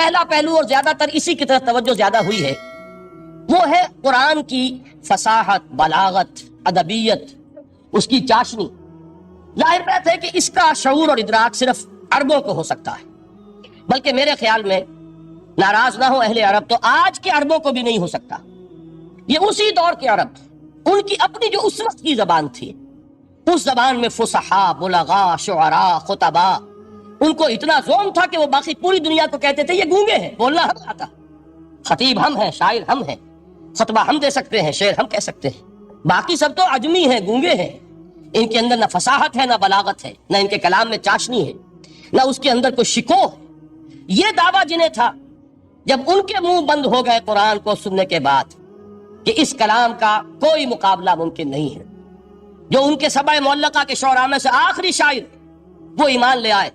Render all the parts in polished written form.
پہلا پہلو اور زیادہ تر اسی کی طرف توجہ زیادہ ہوئی ہے، وہ ہے قرآن کی فصاحت، بلاغت، ادبیت، اس کی چاشنی۔ ظاہر بات ہے کہ اس کا شعور اور ادراک صرف عربوں کو ہو سکتا ہے، بلکہ میرے خیال میں ناراض نہ ہو اہل عرب تو آج کے عربوں کو بھی نہیں ہو سکتا۔ یہ اسی دور کے عرب، ان کی اپنی جو اس وقت کی زبان تھی، اس زبان میں فصحاء، بلغاء، شعراء، خطباء، ان کو اتنا ذوق تھا کہ وہ باقی پوری دنیا کو کہتے تھے یہ گونگے ہیں، بولنا ہمیں آتا، خطیب ہم ہیں، شاعر ہم ہیں، خطبہ ہم دے سکتے ہیں، شعر ہم کہہ سکتے ہیں، باقی سب تو عجمی ہیں، گونگے ہیں، ان کے اندر نہ فصاحت ہے، نہ بلاغت ہے، نہ ان کے کلام میں چاشنی ہے، نہ اس کے اندر کوئی شکو ہے۔ یہ دعویٰ جنہیں تھا، جب ان کے منہ بند ہو گئے قرآن کو سننے کے بعد کہ اس کلام کا کوئی مقابلہ ممکن نہیں ہے، جو ان کے سبع معلقہ کے شعراء میں سے آخری شاعر وہ ایمان لے آئے،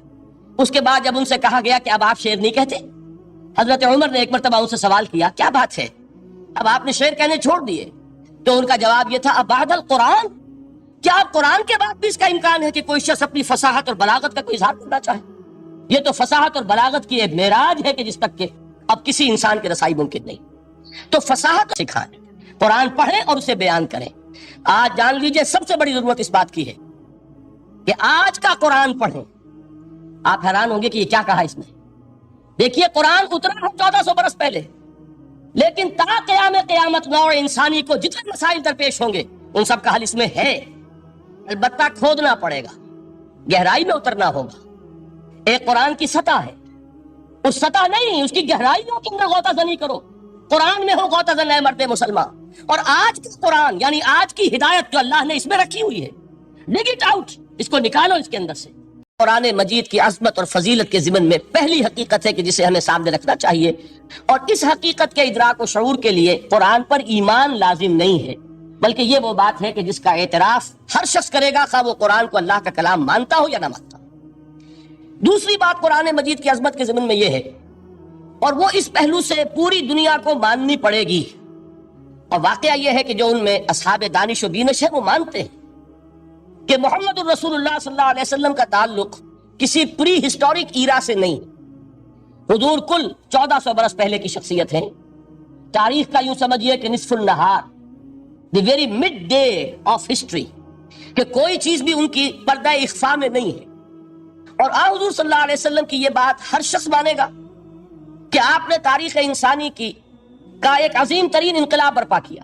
اس کے بعد جب ان سے کہا گیا کہ اب آپ شعر نہیں کہتے، حضرت عمر نے ایک مرتبہ ان سے سوال کیا کیا بات ہے، اب آپ نے شعر کہنے چھوڑ دیے؟ تو ان کا جواب یہ تھا اب بعد القرآن، کیا اب قرآن کے بعد بھی اس کا امکان ہے کہ کوئی شخص اپنی فصاحت اور بلاغت کا کوئی اظہار کرنا چاہے؟ یہ تو فصاحت اور بلاغت کی ایک معراج ہے کہ جس تک کہ اب کسی انسان کی رسائی ممکن نہیں۔ تو فصاحت سکھائیں، قرآن پڑھیں اور اسے بیان کریں۔ آج جان لیجئے سب سے بڑی ضرورت اس بات کی ہے کہ آج کا قرآن پڑھیں۔ آپ حیران ہوں گے کہ یہ کیا کہا اس میں۔ دیکھیے قرآن اترا ہے 1400 برس پہلے، لیکن تا قیام قیامت نوع انسانی کو جتنے مسائل درپیش ہوں گے ان سب کا حل اس میں ہے، البتہ کھودنا پڑے گا، گہرائی میں اترنا ہوگا۔ ایک قرآن کی سطح ہے، اس سطح نہیں، اس کی گہرائیوں کے اندر غوطہ زنی کرو۔ قرآن میں ہو غوطہ زن اے مرد مسلمان، اور آج کا قرآن یعنی آج کی ہدایت جو اللہ نے اس میں رکھی ہوئی ہے، ڈگ اٹ آؤٹ، اس کو نکالو اس کے اندر سے۔ قرآن مجید کی عظمت اور فضیلت کے ضمن میں پہلی حقیقت ہے کہ جسے ہمیں سامنے رکھنا چاہیے، اور اس حقیقت کے ادراک و شعور کے لیے قرآن پر ایمان لازم نہیں ہے، بلکہ یہ وہ بات ہے کہ جس کا اعتراف ہر شخص کرے گا، خواہ وہ قرآن کو اللہ کا کلام مانتا ہو یا نہ مانتا ہو۔ دوسری بات قرآن مجید کی عظمت کے ضمن میں یہ ہے، اور وہ اس پہلو سے پوری دنیا کو ماننی پڑے گی، اور واقعہ یہ ہے کہ جو ان میں اصحاب دانش و بینش ہے وہ مانتے ہیں کہ محمد الرسول اللہ صلی اللہ علیہ وسلم کا تعلق کسی پری ہسٹورک ایرا سے نہیں، حضور کل 1400 برس پہلے کی شخصیت ہیں، تاریخ کا یوں سمجھیے کہ نصف النہار، the very midday of history, کہ کوئی چیز بھی ان کی پردہ اخفاء میں نہیں ہے۔ اور حضور صلی اللہ علیہ وسلم کی یہ بات ہر شخص مانے گا کہ آپ نے تاریخ انسانی کا ایک عظیم ترین انقلاب برپا کیا۔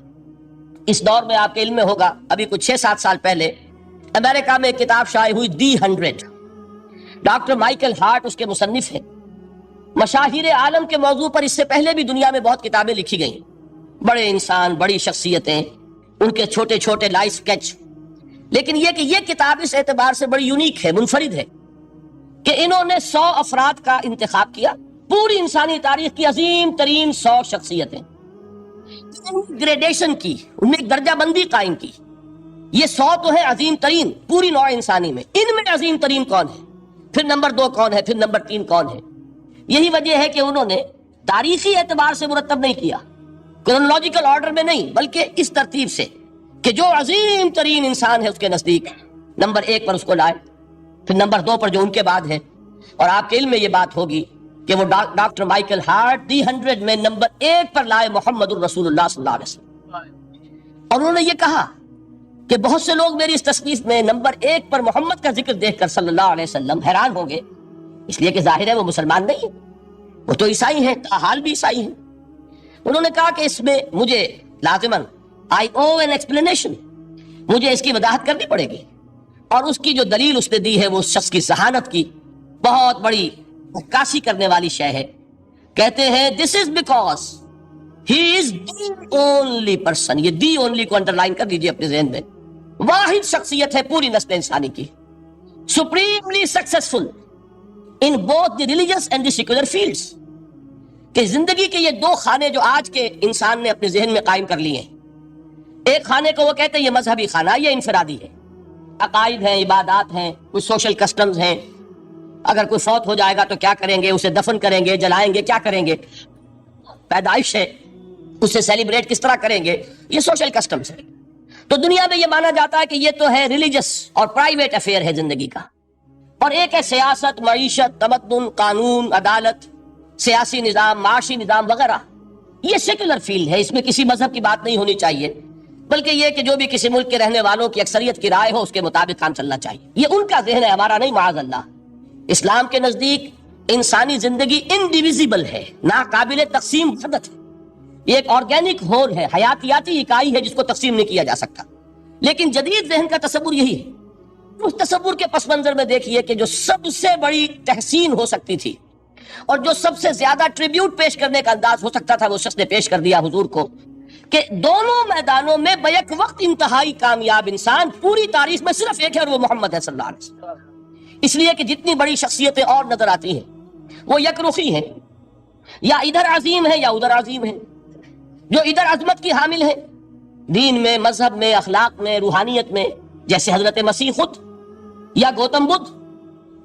اس دور میں آپ کے علم میں ہوگا ابھی کچھ 6-7 سال پہلے امریکہ میں ایک کتاب شائع ہوئی دی 100، ڈاکٹر مائیکل ہارٹ اس کے مصنف ہیں۔ مشاہیر عالم کے موضوع پر اس سے پہلے بھی دنیا میں بہت کتابیں لکھی گئیں، بڑے انسان، بڑی شخصیتیں، ان کے چھوٹے چھوٹے لائف سکیچ، لیکن یہ کہ یہ کتاب اس اعتبار سے بڑی یونیک ہے، منفرد ہے کہ انہوں نے 100 افراد کا انتخاب کیا، پوری انسانی تاریخ کی عظیم ترین 100 شخصیتیں، گریڈیشن کی، ان میں ایک درجہ بندی قائم کی۔ یہ 100 تو ہے عظیم ترین پوری نوع انسانی میں، ان میں عظیم ترین کون ہے، پھر نمبر 2 کون ہے، پھر نمبر 3 کون ہے۔ یہی وجہ ہے کہ انہوں نے تاریخی اعتبار سے مرتب نہیں کیا، کرونالوجیکل آرڈر میں نہیں، بلکہ اس ترتیب سے کہ جو عظیم ترین انسان ہے اس کے نزدیک نمبر 1 پر اس کو لائے، پھر نمبر 2 پر جو ان کے بعد ہے۔ اور آپ کے علم میں یہ بات ہوگی کہ وہ ڈاکٹر مائیکل ہارٹ دی 100 میں نمبر 1 پر لائے محمد الرسول اللہ صلی اللہ علیہ وسلم، اور انہوں نے یہ کہا کہ بہت سے لوگ میری اس تصنیف میں نمبر 1 پر محمد کا ذکر دیکھ کر صلی اللہ علیہ وسلم حیران ہوں گے، اس لیے کہ ظاہر ہے وہ مسلمان نہیں ہیں، وہ تو عیسائی ہیں، تاحال بھی عیسائی ہیں۔ انہوں نے کہا کہ اس میں مجھے لازماً I owe an explanation، مجھے اس کی وضاحت کرنی پڑے گی، اور اس کی جو دلیل اس نے دی ہے وہ اس شخص کی ذہانت کی بہت بڑی عکاسی کرنے والی شے ہے۔ کہتے ہیں this is because he is the only person، یہ the only کو انڈرلائن کر دیجئے اپنے ذہن میں، واحد شخصیت ہے پوری نسل انسانی کی، supremely successful in both the religious and the secular fields، کہ زندگی کے یہ 2 خانے جو آج کے انسان نے اپنے ذہن میں قائم کر لیے ہیں، ایک خانے کو وہ کہتے ہیں یہ مذہبی خانہ، یہ انفرادی ہے، عقائد ہیں، عبادات ہیں، کچھ سوشل کسٹمز ہیں، اگر کوئی فوت ہو جائے گا تو کیا کریں گے، اسے دفن کریں گے، جلائیں گے، کیا کریں گے، پیدائش ہے، اسے سیلیبریٹ کس طرح کریں گے، یہ سوشل کسٹمز ہے۔ تو دنیا میں یہ مانا جاتا ہے کہ یہ تو ہے ریلیجس اور پرائیویٹ افیئر ہے زندگی کا، اور ایک ہے سیاست، معیشت، تمدن، قانون، عدالت، سیاسی نظام، معاشی نظام وغیرہ، یہ سیکولر فیلڈ ہے، اس میں کسی مذہب کی بات نہیں ہونی چاہیے، بلکہ یہ کہ جو بھی کسی ملک کے رہنے والوں کی اکثریت کی رائے ہو اس کے مطابق کام چلنا چاہیے. یہ ان کا ذہن ہے، ہمارا نہیں معاذ اللہ. اسلام کے نزدیک انسانی زندگی انڈیویزیبل ہے، ناقابل تقسیم وحدت ہے. یہ ایک آرگینک ہول ہے، حیاتیاتی اکائی ہے جس کو تقسیم نہیں کیا جا سکتا. لیکن جدید ذہن کا تصور یہی ہے. اس تصور کے پس منظر میں دیکھیے کہ جو سب سے بڑی تحسین ہو سکتی تھی اور جو سب سے زیادہ ٹریبیوٹ پیش کرنے کا انداز ہو سکتا تھا وہ شخص نے پیش کر دیا حضور کو، کہ دونوں میدانوں میں بیک وقت انتہائی کامیاب انسان پوری تاریخ میں صرف ایک ہے اور وہ محمد ہے صلی اللہ علیہ وسلم. اس لیے کہ جتنی بڑی شخصیتیں اور نظر آتی ہیں وہ یک رخی ہیں، یا ادھر عظیم ہیں یا ادھر عظیم ہیں. جو ادھر عظمت کی حامل ہیں دین میں، مذہب میں، اخلاق میں، روحانیت میں، جیسے حضرت مسیح خود یا گوتم بدھ،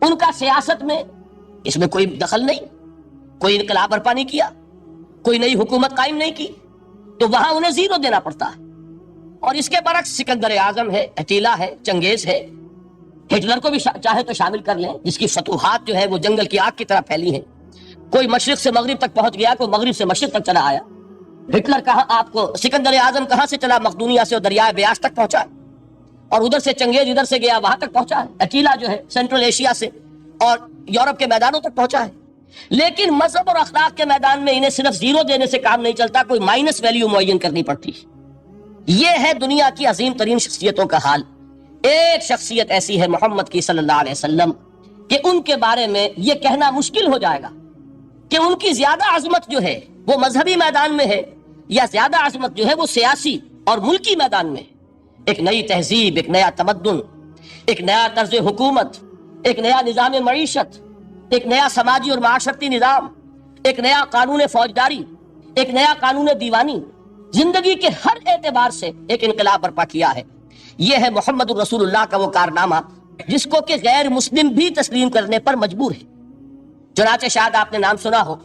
ان کا سیاست میں اس میں کوئی دخل نہیں، کوئی انقلاب برپا نہیں کیا، کوئی نئی حکومت قائم نہیں کی، تو وہاں انہیں زیرو دینا پڑتا ہے. اور اس کے برعکس سکندر اعظم ہے، اٹیلا ہے، چنگیز ہے، ہٹلر کو بھی چاہے تو شامل کر لیں، جس کی فتوحات جو ہے وہ جنگل کی آگ کی طرح پھیلی ہیں. کوئی مشرق سے مغرب تک پہنچ گیا، کوئی مغرب سے مشرق تک چلا آیا. ہٹلر کہاں آپ کو، سکندر اعظم کہاں سے چلا؟ مقدونیہ سے اور دریائے بیاس تک پہنچا ہے، اور ادھر سے چنگیز ادھر سے گیا وہاں تک پہنچا ہے. اٹیلا جو ہے سینٹرل ایشیا سے اور یورپ کے میدانوں تک پہنچا ہے. لیکن مذہب اور اخلاق کے میدان میں انہیں صرف زیرو دینے سے کام نہیں چلتا، کوئی مائنس ویلیو معین کرنی پڑتی. یہ ہے دنیا کی عظیم ترین شخصیتوں کا حال. ایک شخصیت ایسی ہے محمد کی صلی اللہ علیہ وسلم کہ ان کے بارے میں یہ کہنا مشکل ہو جائے گا کہ ان کی زیادہ عظمت جو ہے وہ مذہبی میدان میں ہے یا زیادہ عظمت جو ہے وہ سیاسی اور ملکی میدان میں ہے. ایک نئی تہذیب، ایک نیا تمدن، ایک نیا طرز حکومت، ایک نیا نظام معیشت، ایک نیا سماجی اور معاشرتی نظام، ایک نیا قانون فوجداری، ایک نیا قانون دیوانی، زندگی کے ہر اعتبار سے ایک انقلاب برپا کیا ہے. یہ ہے محمد الرسول اللہ کا وہ کارنامہ جس کو کہ غیر مسلم بھی تسلیم کرنے پر مجبور ہے. چنانچہ شاید آپ نے نام سنا ہو،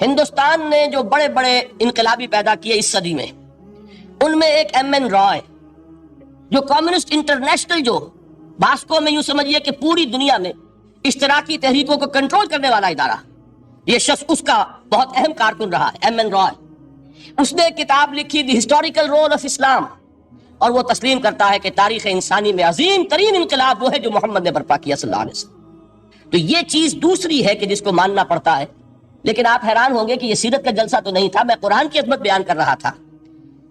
ہندوستان نے جو بڑے بڑے انقلابی پیدا کیے اس صدی میں، ان میں ایک ایم این رائے، جو کمیونسٹ انٹرنیشنل، جو باسکو میں یوں سمجھیے کہ پوری دنیا میں اشتراکی تحریکوں کو کنٹرول کرنے والا ادارہ، یہ شخص اس کا بہت اہم کارکن رہا ہے، ایم این رائے. اس نے ایک کتاب لکھی دی ہسٹوریکل رول آف اسلام، اور وہ تسلیم کرتا ہے کہ تاریخ انسانی میں عظیم ترین انقلاب وہ ہے جو محمد نے برپا کیا صلی اللہ علیہ وسلم. تو یہ چیز دوسری ہے کہ جس کو ماننا پڑتا ہے. لیکن آپ حیران ہوں گے کہ یہ سیرت کا جلسہ تو نہیں تھا، میں قرآن کی عظمت بیان کر رہا تھا.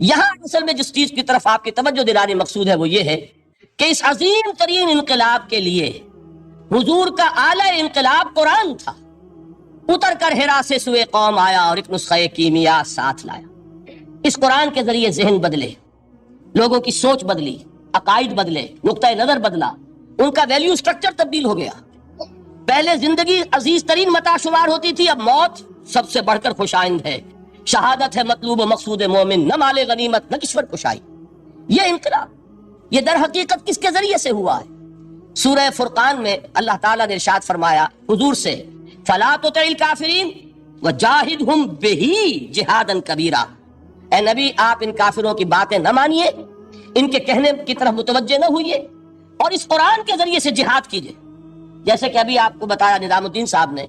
یہاں اصل میں جس چیز کی طرف آپ کی توجہ دلانی مقصود ہے وہ یہ ہے کہ اس عظیم ترین انقلاب کے لیے حضور کا اعلی انقلاب قرآن تھا. اتر کر ہرا سے سوئے قوم آیا اور ایک نسخہ کیمیا ساتھ لایا. اس قرآن کے ذریعے ذہن بدلے، لوگوں کی سوچ بدلی، عقائد بدلے، نقطہ نظر بدلا، ان کا ویلیو سٹرکچر تبدیل ہو گیا. پہلے زندگی عزیز ترین متاع شمار ہوتی تھی، اب موت سب سے بڑھ کر خوش آئند ہے. شہادت ہے مطلوب و مقصود مومن، نہ مال غنیمت نہ کشور کشائی. یہ انقلاب یہ در حقیقت کس کے ذریعے سے ہوا ہے؟ سورہ فرقان میں اللہ تعالیٰ نے ارشاد فرمایا حضور سے، فَلَا تُطِعِ الْكَافِرِينَ وَجَاهِدْهُمْ بِهِ جِهَادًا كَبِيرًا. اے نبی آپ ان کافروں کی باتیں نہ مانیے، ان کے کہنے کی طرف متوجہ نہ ہوئیے، اور اس قرآن کے ذریعے سے جہاد کیجئے. جیسے کہ ابھی آپ کو بتایا نظام الدین صاحب نے،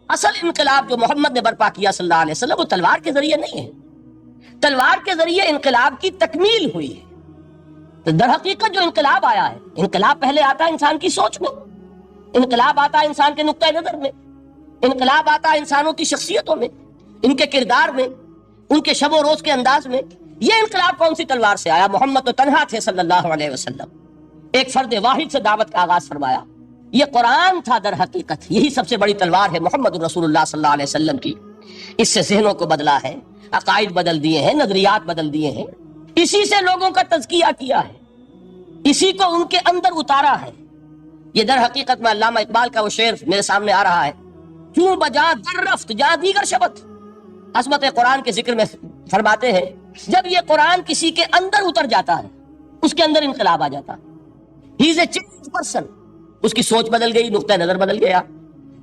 اصل انقلاب جو محمد نے برپا کیا صلی اللہ علیہ وسلم وہ تلوار کے ذریعے نہیں ہے، تلوار کے ذریعے انقلاب کی تکمیل ہوئی ہے. تو در حقیقت جو انقلاب آیا ہے، انقلاب پہلے آتا ہے انسان کی سوچ میں، انقلاب آتا ہے انسان کے نقطہ نظر میں، انقلاب آتا ہے انسانوں کی شخصیتوں میں، ان کے کردار میں، ان کے شب و روز کے انداز میں. یہ انقلاب کون سی تلوار سے آیا؟ محمد تو تنہا تھے صلی اللہ علیہ وسلم، ایک فرد واحد سے دعوت کا آغاز فرمایا. یہ قرآن تھا در حقیقت، یہی سب سے بڑی تلوار ہے محمد الرسول اللہ صلی اللہ علیہ وسلم کی. اس سے ذہنوں کو بدلا ہے، عقائد بدل دیے ہیں، نظریات بدل دیے ہیں، اسی سے لوگوں کا تزکیہ کیا ہے، اسی کو ان کے اندر اتارا ہے. یہ در حقیقت میں علامہ اقبال کا وہ شعر میرے سامنے آ رہا ہے، کیوں بجا در رفت جا دیگر شبت. عظمت قرآن کے ذکر میں فرماتے ہیں جب یہ قرآن کسی کے اندر اتر جاتا ہے اس کے اندر انقلاب آ جاتا ہے. ہی از اے چینج پرسن. اس کی سوچ بدل گئی، نقطہ نظر بدل گیا.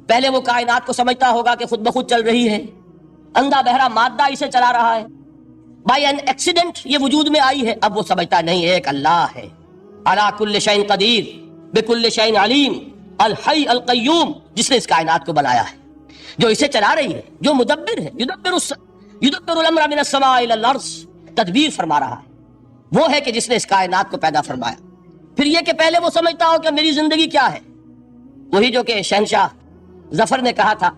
پہلے وہ کائنات کو سمجھتا ہوگا کہ خود بخود چل رہی ہے، اندھا بہرا مادہ اسے چلا رہا ہے، بائی این ایکسیڈنٹ یہ وجود میں آئی ہے. اب وہ سمجھتا نہیں، ایک اللہ ہے، علی کل شیء قدیر بکل شیء علیم، الحی القیوم، جس نے اس کائنات کو بنایا ہے. جو اسے چلا رہی ہے، جو مدبر ہے، یدبر الامر من السماء الى الارض، تدبیر فرما رہا ہے، وہ ہے کہ جس نے اس کائنات کو پیدا فرمایا۔ پھر یہ کہ پہلے وہ سمجھتا ہو کہ میری زندگی کیا ہے، وہی جو کہ شہنشاہ ظفر نے کہا تھا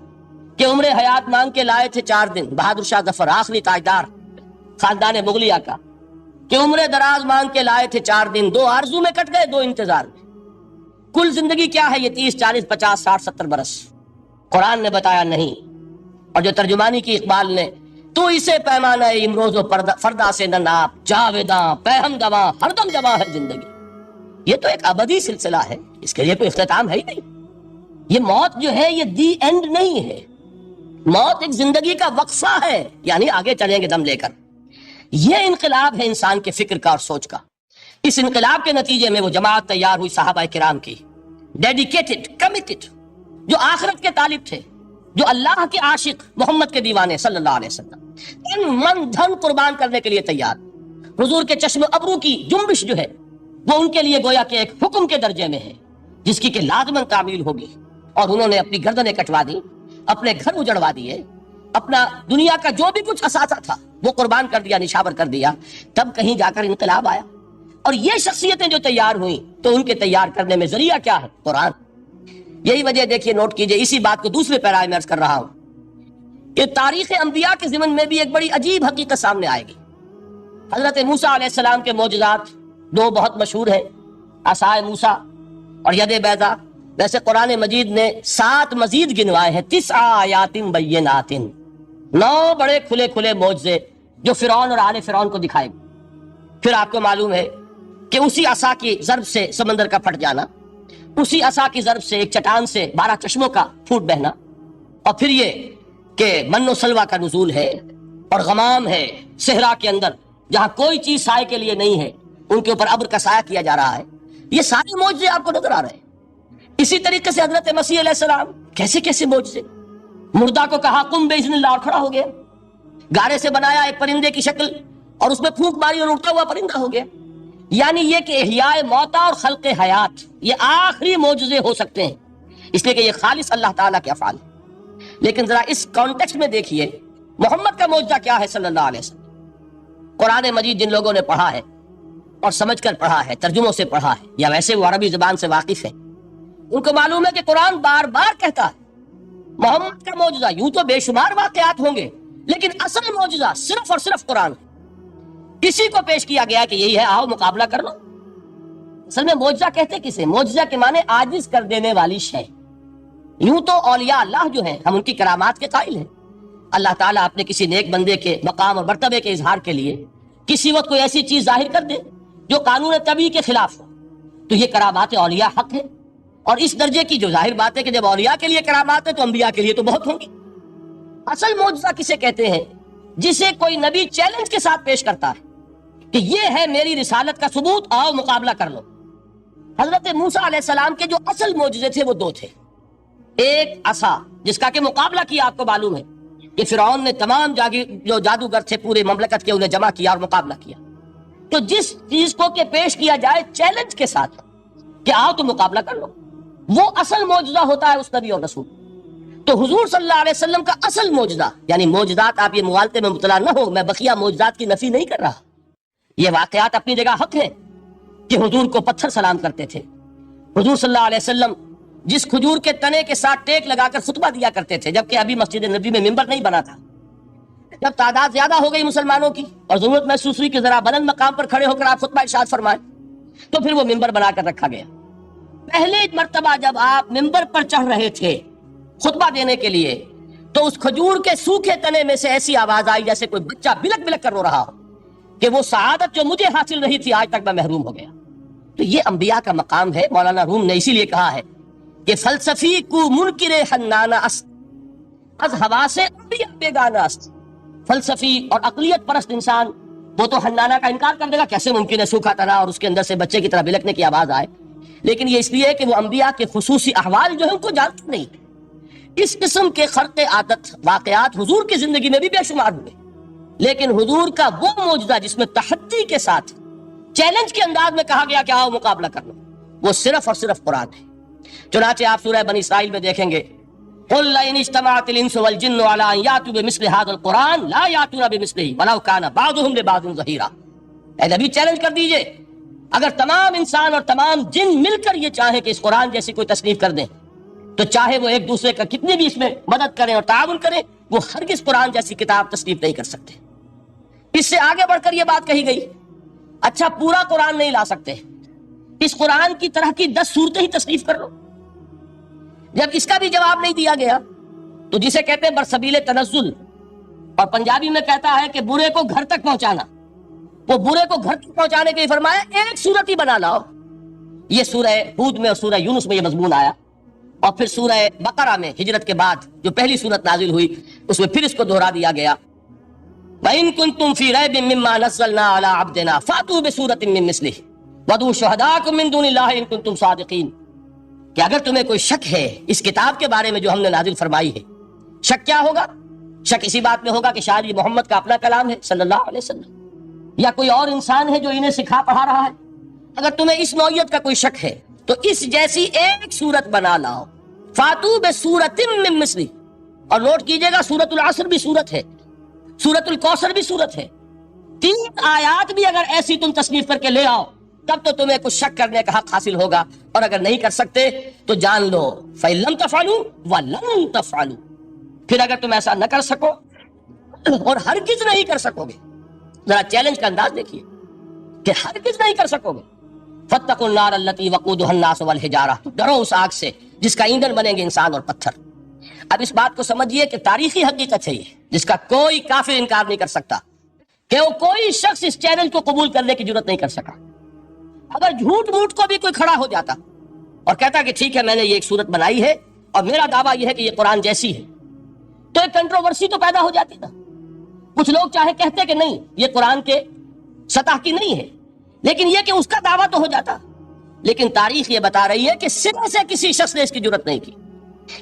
کہ عمر حیات مانگ کے لائے تھے 4 دن، بہادر شاہ ظفر آخری تاجدار خاندان مغلیہ کا، کہ عمر دراز مانگ کے لائے تھے 4 دن، 2 آرزو میں کٹ گئے 2 انتظار میں۔ کل زندگی کیا ہے؟ یہ 30 40 50 60 70 برس۔ قرآن نے بتایا نہیں، اور جو ترجمانی کی اقبال نے، تو اسے پیمانہ امروز و فردا سے نہ ناپ، جاویداں پہم دواں ہر دم جواں ہے زندگی۔ یہ تو ایک ابدی سلسلہ ہے، اس کے لیے کوئی اختتام ہے ہی نہیں۔ یہ موت جو ہے یہ دی اینڈ نہیں ہے، موت ایک زندگی کا وقفہ ہے، یعنی آگے چلیں گے دم لے کر۔ یہ انقلاب ہے انسان کے فکر کا اور سوچ کا۔ اس انقلاب کے نتیجے میں وہ جماعت تیار ہوئی صحابہ کرام کی، ڈیڈیکیٹڈ، کمیٹڈ، جو آخرت کے طالب تھے، جو اللہ کے عاشق، محمد کے دیوانے صلی اللہ علیہ وسلم، تن من دھن قربان کرنے کے لیے تیار۔ حضور کے چشم ابرو کی جنبش جو ہے وہ ان کے لیے گویا کہ ایک حکم کے درجے میں ہے، جس کی کہ لازماً تعمیل ہوگی۔ اور انہوں نے اپنی گردنیں کٹوا دی، اپنے گھر اجڑوا دیے، اپنا دنیا کا جو بھی کچھ اثاثہ تھا وہ قربان کر دیا، نشاور کر دیا، تب کہیں جا کر انقلاب آیا۔ اور یہ شخصیتیں جو تیار ہوئیں تو ان کے تیار کرنے میں ذریعہ کیا ہے؟ قرآن۔ یہی وجہ دیکھیے، نوٹ کیجئے، اسی بات کو دوسرے پیرا میں عرض کر رہا ہوں کہ تاریخ انبیاء کے ضمن میں بھی ایک بڑی عجیب حقیقت سامنے آئے گی۔ حضرت موسیٰ علیہ السلام کے معجزات 2 بہت مشہور ہیں، عصائے موسیٰ اور ید بیضاء۔ ویسے قرآن مجید نے 7 مزید گنوائے ہیں، 9 آیات بینات، 9 بڑے کھلے کھلے معجزے جو فرعون اور آل فرعون کو دکھائے گے۔ پھر آپ کو معلوم ہے کہ اسی عصا کی ضرب سے سمندر کا پھٹ جانا، اسی عصا کی ضرب سے ایک چٹان سے 12 چشموں کا پھوٹ بہنا، اور پھر یہ کہ من و سلوہ کا نزول ہے اور غمام ہے صحرا کے اندر، جہاں کوئی چیز سائے کے لیے نہیں ہے، ان کے اوپر ابر کا سایہ کیا جا رہا ہے۔ یہ سارے معجزے آپ کو نظر آ رہے ہیں۔ اسی طریقے سے حضرت مسیح علیہ السلام، کیسے کیسے معجزے، مردہ کو کہا قم باذن اللہ اور کھڑا ہو گیا، گارے سے بنایا ایک پرندے کی شکل اور اس میں پھونک ماری اور اڑتا ہوا پرندہ ہو گیا۔ یعنی یہ کہ احیاء موتا اور خلق حیات یہ آخری معجزے ہو سکتے ہیں، اس لیے کہ یہ خالص اللہ تعالیٰ کے افعال ہیں۔ لیکن ذرا اس کانٹیکسٹ میں دیکھیے محمد کا معجزہ کیا ہے صلی اللہ علیہ وسلم۔ قرآن مجید جن لوگوں نے پڑھا ہے اور سمجھ کر پڑھا ہے، ترجموں سے پڑھا ہے، یا ویسے وہ عربی زبان سے واقف ہے، ان کو معلوم ہے کہ قرآن بار بار کہتا ہے محمد کا معجزہ۔ یوں تو بے شمار واقعات ہوں گے، لیکن اصل معجزہ صرف اور صرف قرآن ہے۔ کسی کو پیش کیا گیا کہ یہی ہے، آؤ مقابلہ کر لو۔ اصل میں معجزہ کہتے کسے؟ معجزہ کے معنی عاجز کر دینے والی شے۔ یوں تو اولیاء اللہ جو ہیں ہم ان کی کرامات کے قائل ہیں۔ اللہ تعالیٰ اپنے کسی نیک بندے کے مقام اور مرتبے کے اظہار کے لیے کسی وقت کوئی ایسی چیز ظاہر کر دے جو قانون طبیعی کے خلاف ہو، تو یہ کرامات اولیاء حق ہے۔ اور اس درجے کی جو ظاہر بات ہے کہ جب اولیاء کے لیے کرامات ہے تو انبیاء کے لیے تو بہت ہوں گی۔ اصل معجزہ کسے کہتے ہیں؟ جسے کوئی نبی چیلنج کے ساتھ پیش کرتا ہے کہ یہ ہے میری رسالت کا ثبوت، آؤ مقابلہ کر لو۔ حضرت موسیٰ علیہ السلام کے جو اصل معجزے تھے وہ 2 تھے۔ ایک عصا، جس کا کہ مقابلہ کیا، آپ کو معلوم ہے کہ فرعون نے تمام جو جادوگر تھے پورے مملکت کے، انہیں جمع کیا اور مقابلہ کیا۔ تو جس چیز کو کہ پیش کیا جائے چیلنج کے ساتھ کہ آؤ تو مقابلہ کر لو، وہ اصل معجزہ ہوتا ہے اس نبی اور رسول۔ تو حضور صلی اللہ علیہ وسلم کا اصل معجزہ، یعنی معجزات، آپ یہ مغالطے میں مبتلا نہ ہو، میں بقیہ معجزات کی نفی نہیں کر رہا، یہ واقعات اپنی جگہ حق ہے کہ حضور کو پتھر سلام کرتے تھے۔ حضور صلی اللہ علیہ وسلم جس کھجور کے تنے کے ساتھ ٹیک لگا کر خطبہ دیا کرتے تھے، جبکہ ابھی مسجد نبی میں ممبر نہیں بنا تھا، جب تعداد زیادہ ہو گئی مسلمانوں کی اور ضرورت محسوس ہوئی کہ ذرا بلند مقام پر کھڑے ہو کر آپ خطبہ ارشاد فرمائیں، تو پھر وہ ممبر بنا کر رکھا گیا۔ پہلے مرتبہ جب آپ ممبر پر چڑھ رہے تھے خطبہ دینے کے لیے، تو اس کھجور کے سوکھے تنے میں سے ایسی آواز آئی جیسے کوئی بچہ بلک بلک کر رو رہا ہو کہ وہ سعادت جو مجھے حاصل رہی تھی آج تک میں محروم ہو گیا۔ تو یہ انبیاء کا مقام ہے۔ مولانا روم نے اسی لیے کہا ہے کہ فلسفی کو منکر حنانہ است، از حواس انبیاء بیگانہ است۔ فلسفی اور عقلیت پرست انسان وہ تو حنانہ کا انکار کر دے گا، کیسے ممکن ہے سوکھا تنا اور اس کے اندر سے بچے کی طرح بلکنے کی آواز آئے، لیکن یہ اس لیے کہ وہ انبیاء کے خصوصی احوال جو ہیں ان کو جانتے نہیں۔ اس قسم کے خرق عادت واقعات حضور کی زندگی میں بھی بے شمار ہوئے، لیکن حضور کا وہ معجزہ جس میں تحدی کے ساتھ چیلنج کے انداز میں کہا گیا کہ آؤ مقابلہ کر لو، وہ صرف اور صرف قرآن ہے۔ چنانچہ آپ سورہ بنی اسرائیل میں دیکھیں گے قل لئن اجتمعت الانس والجن على ان ياتوا بمثل هذا القران لا ياتون بمثله ولو كان بعضهم لبعض ظهيرا. اے نبی چیلنج کر دیجئے اگر تمام انسان اور تمام جن مل کر یہ چاہیں کہ اس قرآن جیسی کوئی تصنیف کر دیں تو چاہے وہ ایک دوسرے کا کتنی بھی اس میں مدد کریں اور تعاون کریں وہ ہرگز قرآن جیسی کتاب تصنیف نہیں کر سکتے. اس سے آگے بڑھ کر یہ بات کہی گئی اچھا پورا قرآن نہیں لا سکتے اس قرآن کی طرح کی 10 صورتیں ہی تصنیف کر لو. جب اس کا بھی جواب نہیں دیا گیا تو جسے کہتے ہیں برسبیل تنزل اور پنجابی میں کہتا ہے کہ برے کو گھر تک پہنچانا، وہ برے کو گھر تک پہنچانے کے لیے فرمایا ایک صورت ہی بنا لاؤ. یہ سورہ ہود میں اور سورہ یونس میں یہ مضمون آیا اور پھر سورہ بقرہ میں ہجرت کے بعد جو پہلی سورت نازل ہوئی اس میں پھر اس کو دہرا دیا گیا. وَإِن كُنتُمْ فِي رَيْبٍ مِّمَّا نَزَّلْنَا عَلَىٰ عَبْدِنَا فَأْتُوا بِسُورَةٍ مِّن مِّثْلِهِ وَادْعُوا شُهَدَاءَكُم مِّن دُونِ اللَّهِ إِن كُنتُمْ صَادِقِينَ. کہ اگر تمہیں کوئی شک ہے اس کتاب کے بارے میں جو ہم نے نازل فرمائی ہے، شک کیا ہوگا؟ شک اسی بات میں ہوگا کہ شاید یہ محمد کا اپنا کلام ہے صلی اللہ علیہ وسلم یا کوئی اور انسان ہے جو انہیں سکھا پڑھا رہا ہے. اگر تمہیں اس نوعیت کا کوئی شک ہے تو اس جیسی ایک صورت بنا لاؤ. فاتو بسورۃ من مثلہ. اور نوٹ کیجئے گا سورۃ العصر بھی صورت ہے، سورۃ الکوثر بھی صورت ہے. 3 آیات بھی اگر ایسی تم تصنیف کر کے لے آؤ تب تو تمہیں کچھ شک کرنے کا حق حاصل ہوگا. اور اگر نہیں کر سکتے تو جان لو فَإِن لَمْ تَفْعَلُوا وَلَن تَفْعَلُوا. پھر اگر تم ایسا نہ کر سکو اور ہرگز نہیں کر سکو گے، ذرا چیلنج کا انداز دیکھیے کہ ہرگز نہیں کر سکو گے. فَاتَّقُوا النَّارَ الَّتِي وَقُودُهَا النَّاسُ وَالْحِجَارَةُ. ڈرو اس آگ سے جس کا ایندھن بنیں گے انسان اور پتھر. اب اس بات کو سمجھیے کہ تاریخی حقیقت ہے یہ جس کا کوئی کافر انکار نہیں کر سکتا کہ وہ کوئی شخص اس چیلنج کو قبول کرنے کی جرات نہیں کر سکا. اگر جھوٹ موٹ کو بھی کوئی کھڑا ہو جاتا اور کہتا کہ ٹھیک ہے میں نے یہ ایک صورت بنائی ہے اور میرا دعویٰ یہ ہے کہ یہ قرآن جیسی ہے تو ایک کنٹروورسی تو پیدا ہو جاتی نا. کچھ لوگ چاہے کہتے کہ نہیں یہ قرآن کے سطح کی نہیں ہے لیکن یہ کہ اس کا دعویٰ تو ہو جاتا. لیکن تاریخ یہ بتا رہی ہے کہ سرے سے کسی شخص نے اس کی جرات نہیں کی.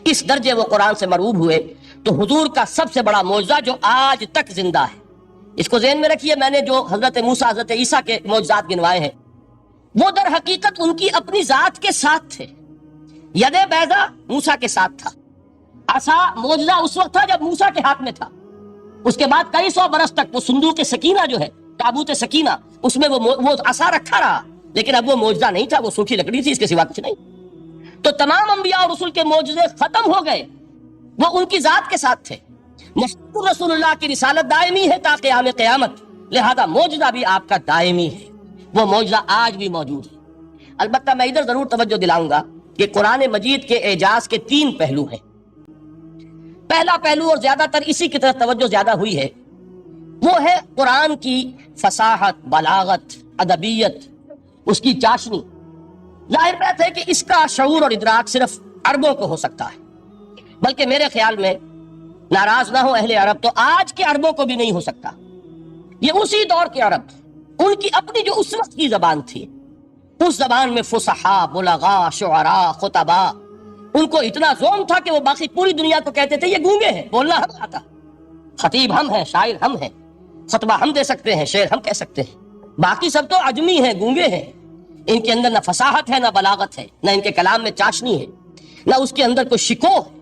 اس درجے وہ قرآن سے مرعوب ہوئے تو حضور کا سب سے بڑا معجزہ جو آج تک زندہ ہے، اس کو ذہن میں رکھیے. میں نے جو حضرت موسیٰ حضرت عیسیٰ کے معجزات گنوائے ہیں وہ در حقیقت ان کی اپنی ذات کے ساتھ تھے. ید بیضا موسیٰ کے ساتھ تھا، عصا معجزہ اس وقت تھا جب موسیٰ کے ہاتھ میں تھا. اس کے بعد کئی سو برس تک وہ صندوق سکینہ جو ہے تابوت سکینہ اس میں وہ عصا رکھا رہا لیکن اب وہ معجزہ نہیں تھا، وہ سوکھی لکڑی تھی، اس کے سوا کچھ نہیں. تو تمام انبیاء اور رسول کے معجزے ختم ہو گئے، وہ ان کی ذات کے ساتھ تھے. محمد رسول اللہ کی رسالت دائمی ہے تا قیام قیامت، لہذا معجزہ بھی آپ کا دائمی ہے، وہ معجزہ آج بھی موجود ہے. البتہ میں ادھر ضرور توجہ دلاؤں گا کہ قرآن مجید کے اعجاز کے 3 پہلو ہیں. پہلا پہلو اور زیادہ تر اسی کی طرف توجہ زیادہ ہوئی ہے وہ ہے قرآن کی فصاحت، بلاغت، ادبیت، اس کی چاشنی. ظاہر بات ہے کہ اس کا شعور اور ادراک صرف عربوں کو ہو سکتا ہے، بلکہ میرے خیال میں ناراض نہ ہو اہل عرب تو آج کے عربوں کو بھی نہیں ہو سکتا. یہ اسی دور کے عرب، ان کی اپنی جو اس وقت کی زبان تھی، اس زبان میں فصحاء، بلغاء، شعراء، خطباء، ان کو اتنا زوم تھا کہ وہ باقی پوری دنیا کو کہتے تھے یہ گونگے ہیں، بولنا ہم آتا، خطیب ہم ہیں، شاعر ہم ہیں، خطبہ ہم دے سکتے ہیں، شعر ہم کہہ سکتے ہیں، باقی سب تو عجمی ہیں، گونگے ہیں. ان کے اندر نہ فصاحت ہے، نہ بلاغت ہے، نہ ان کے کلام میں چاشنی ہے، نہ اس کے اندر کوئی شکو ہے.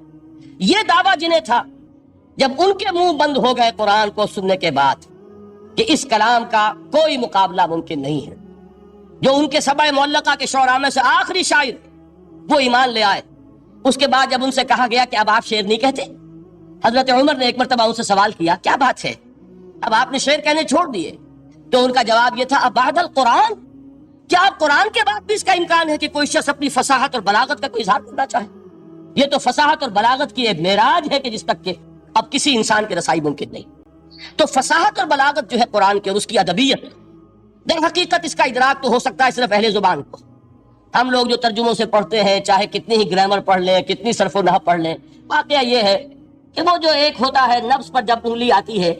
یہ دعویٰ جنہیں تھا جب ان کے منہ بند ہو گئے قرآن کو سننے کے بعد کہ اس کلام کا کوئی مقابلہ ممکن نہیں ہے، جو ان کے سبع معلقہ کے شعراء میں سے آخری شاعر وہ ایمان لے آئے. اس کے بعد جب ان سے کہا گیا کہ اب آپ شعر نہیں کہتے، حضرت عمر نے ایک مرتبہ ان سے سوال کیا کیا بات ہے اب آپ نے شعر کہنے چھوڑ دیے؟ تو ان کا جواب یہ تھا اب بعد القرآن، کیا اب قرآن کے بعد بھی اس کا امکان ہے کہ کوئی شخص اپنی فصاحت اور بلاغت کا کوئی اظہار کرنا چاہے؟ یہ تو فصاحت اور بلاغت کی ایک معراج ہے کہ جس تک کہ اب کسی انسان کی رسائی ممکن نہیں. تو فصاحت اور بلاغت جو ہے قرآن کے اور اس کی ادبیت، در حقیقت اس کا ادراک تو ہو سکتا ہے صرف اہل زبان کو. ہم لوگ جو ترجموں سے پڑھتے ہیں چاہے کتنی ہی گرامر پڑھ لیں، کتنی صرف و نحو پڑھ لیں، واقعہ یہ ہے کہ وہ جو ایک ہوتا ہے نفس پر جب انگلی آتی ہے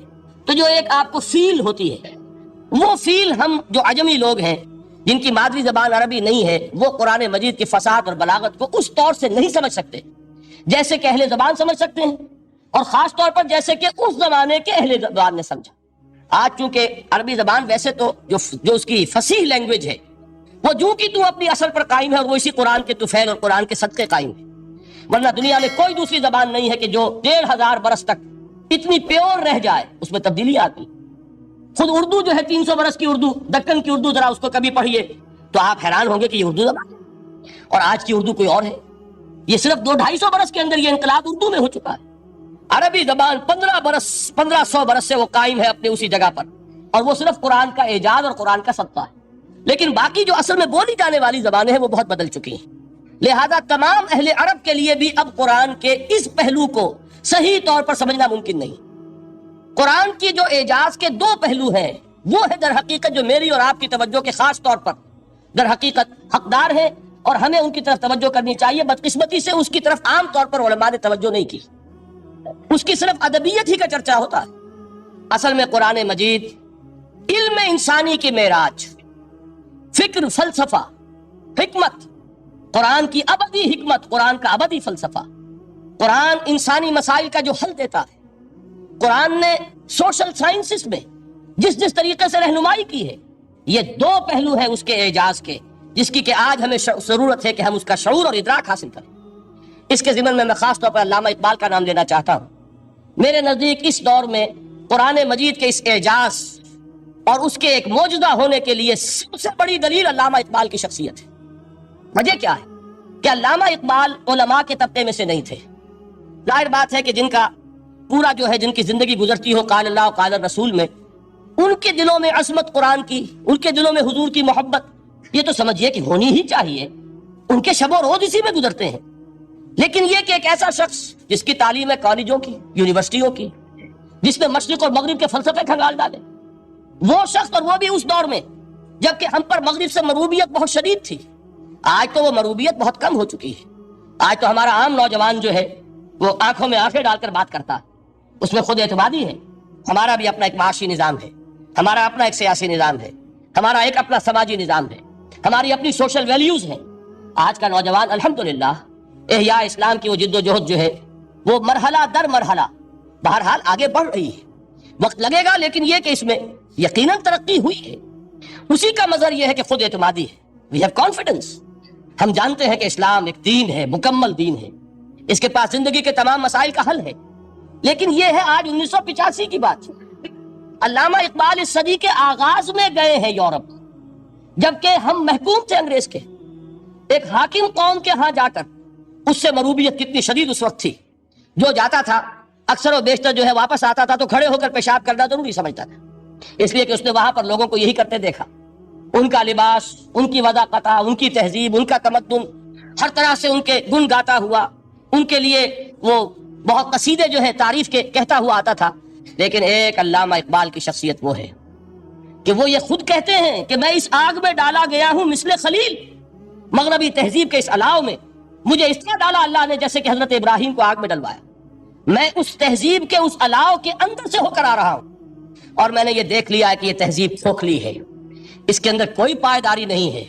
تو جو ایک آپ کو فیل ہوتی ہے، وہ فیل ہم جو عجمی لوگ ہیں جن کی مادری زبان عربی نہیں ہے وہ قرآن مجید کی فصاحت اور بلاغت کو اس طور سے نہیں سمجھ سکتے جیسے کہ اہل زبان سمجھ سکتے ہیں، اور خاص طور پر جیسے کہ اس زمانے کے اہل زبان نے سمجھا. آج چونکہ عربی زبان ویسے تو جو اس کی فصیح لینگویج ہے وہ جو کہ تو اپنی اصل پر قائم ہے اور وہ اسی قرآن کے طفیل اور قرآن کے صدقے قائم ہے، ورنہ دنیا میں کوئی دوسری زبان نہیں ہے کہ جو 1500 برس تک اتنی پیور رہ جائے، اس میں تبدیلی آتی۔ خود اردو جو ہے 300 برس کی اردو، دکن کی اردو، ذرا اس کو کبھی پڑھیے تو آپ حیران ہوں گے کہ یہ اردو زبان ہے اور آج کی اردو کوئی اور ہے۔ یہ صرف 200-250 برس کے اندر یہ انقلاب اردو میں ہو چکا ہے۔ عربی زبان 1500 برس سے وہ قائم ہے اپنے اسی جگہ پر، اور وہ صرف قرآن کا اعجاز اور قرآن کا صدقہ ہے۔ لیکن باقی جو اصل میں بولی جانے والی زبانیں ہیں وہ بہت بدل چکی ہیں۔ لہذا تمام اہل عرب کے لیے بھی اب قرآن کے اس پہلو کو صحیح طور پر سمجھنا ممکن نہیں۔ قرآن کی جو اعجاز کے 2 پہلو ہیں وہ ہے در حقیقت جو میری اور آپ کی توجہ کے خاص طور پر در حقیقت حقدار ہیں، اور ہمیں ان کی طرف توجہ کرنی چاہیے۔ بدقسمتی سے اس کی طرف عام طور پر علماء نے توجہ نہیں کی، اس کی صرف ادبیت ہی کا چرچا ہوتا ہے۔ اصل میں قرآن مجید علم انسانی کی معراج، فکر، فلسفہ، حکمت، قرآن کی ابدی حکمت، قرآن کا ابدی فلسفہ، قرآن انسانی مسائل کا جو حل دیتا ہے۔ قرآن نے سوشل سائنسز میں جس طریقے سے رہنمائی کی ہے، یہ 2 پہلو ہیں اس کے اعجاز کے، جس کی کہ آج ہمیں ضرورت ہے کہ ہم اس کا شعور اور ادراک حاصل کریں۔ اس کے ضمن میں میں خاص طور پر علامہ اقبال کا نام لینا چاہتا ہوں۔ میرے نزدیک اس دور میں قرآن مجید کے اس اعجاز اور اس کے ایک معجزہ ہونے کے لیے سب سے بڑی دلیل علامہ اقبال کی شخصیت ہے۔ وجہ کیا ہے کہ علامہ اقبال علماء کے طبقے میں سے نہیں تھے۔ ظاہر بات ہے کہ جن کا پورا جو ہے، جن کی زندگی گزرتی ہو قال اللہ قال الرسول میں، ان کے دلوں میں عظمت قرآن کی، ان کے دلوں میں حضور کی محبت، یہ تو سمجھیے کہ ہونی ہی چاہیے۔ ان کے شب و روز اسی میں گزرتے ہیں۔ لیکن یہ کہ ایک ایسا شخص جس کی تعلیم ہے کالجوں کی، یونیورسٹیوں کی، جس نے مشرق اور مغرب کے فلسفے کھنگال ڈالے، وہ شخص، اور وہ بھی اس دور میں جبکہ ہم پر مغرب سے مروبیت بہت شدید تھی۔ آج تو وہ مروبیت بہت کم ہو چکی ہے۔ آج تو ہمارا عام نوجوان جو ہے وہ آنکھوں میں آنکھیں ڈال کر بات کرتا ہے، اس میں خود اعتمادی ہے۔ ہمارا بھی اپنا ایک معاشی نظام ہے، ہمارا اپنا ایک سیاسی نظام ہے، ہمارا ایک اپنا سماجی نظام ہے، ہماری اپنی سوشل ویلیوز ہیں۔ آج کا نوجوان الحمدللہ احیاء اسلام کی وہ جد و جہد جو ہے وہ مرحلہ در مرحلہ بہرحال آگے بڑھ رہی ہے۔ وقت لگے گا، لیکن یہ کہ اس میں یقیناً ترقی ہوئی ہے۔ اسی کا مظہر یہ ہے کہ خود اعتمادی ہے۔ We have confidence. ہم جانتے ہیں کہ اسلام ایک دین ہے، مکمل دین ہے، اس کے پاس زندگی کے تمام مسائل کا حل ہے۔ لیکن یہ ہے آج 1985 کی بات۔ علامہ اقبال اس صدی کے آغاز میں گئے ہیں یورپ، جبکہ ہم محکوم تھے انگریز کے۔ ایک حاکم قوم کے ہاں جا کر اس سے مروبیت کتنی شدید اس وقت تھی، جو جاتا تھا اکثر و بیشتر جو ہے واپس آتا تھا تو کھڑے ہو کر پیشاب کرنا ضروری سمجھتا تھا، اس لیے کہ اس نے وہاں پر لوگوں کو یہی کرتے دیکھا۔ ان کا لباس، ان کی وضاقت، ان کی تہذیب، ان کا تمدن، ہر طرح سے ان کے گن گاتا ہوا، ان کے لیے وہ بہت قصیدے جو ہے تعریف کے کہتا ہوا آتا تھا۔ لیکن ایک علامہ اقبال کی شخصیت وہ ہے کہ وہ یہ خود کہتے ہیں کہ میں اس آگ میں ڈالا گیا ہوں مثل خلیل، مغربی تہذیب کے اس الاؤ میں مجھے اس طرح ڈالا اللہ نے جیسے کہ حضرت ابراہیم کو آگ میں ڈلوایا۔ میں اس تہذیب کے اس الاؤ کے اندر سے ہو کر آ رہا ہوں، اور میں نے یہ دیکھ لیا ہے کہ یہ تہذیب کھوکھلی ہے، اس کے اندر کوئی پائیداری نہیں ہے،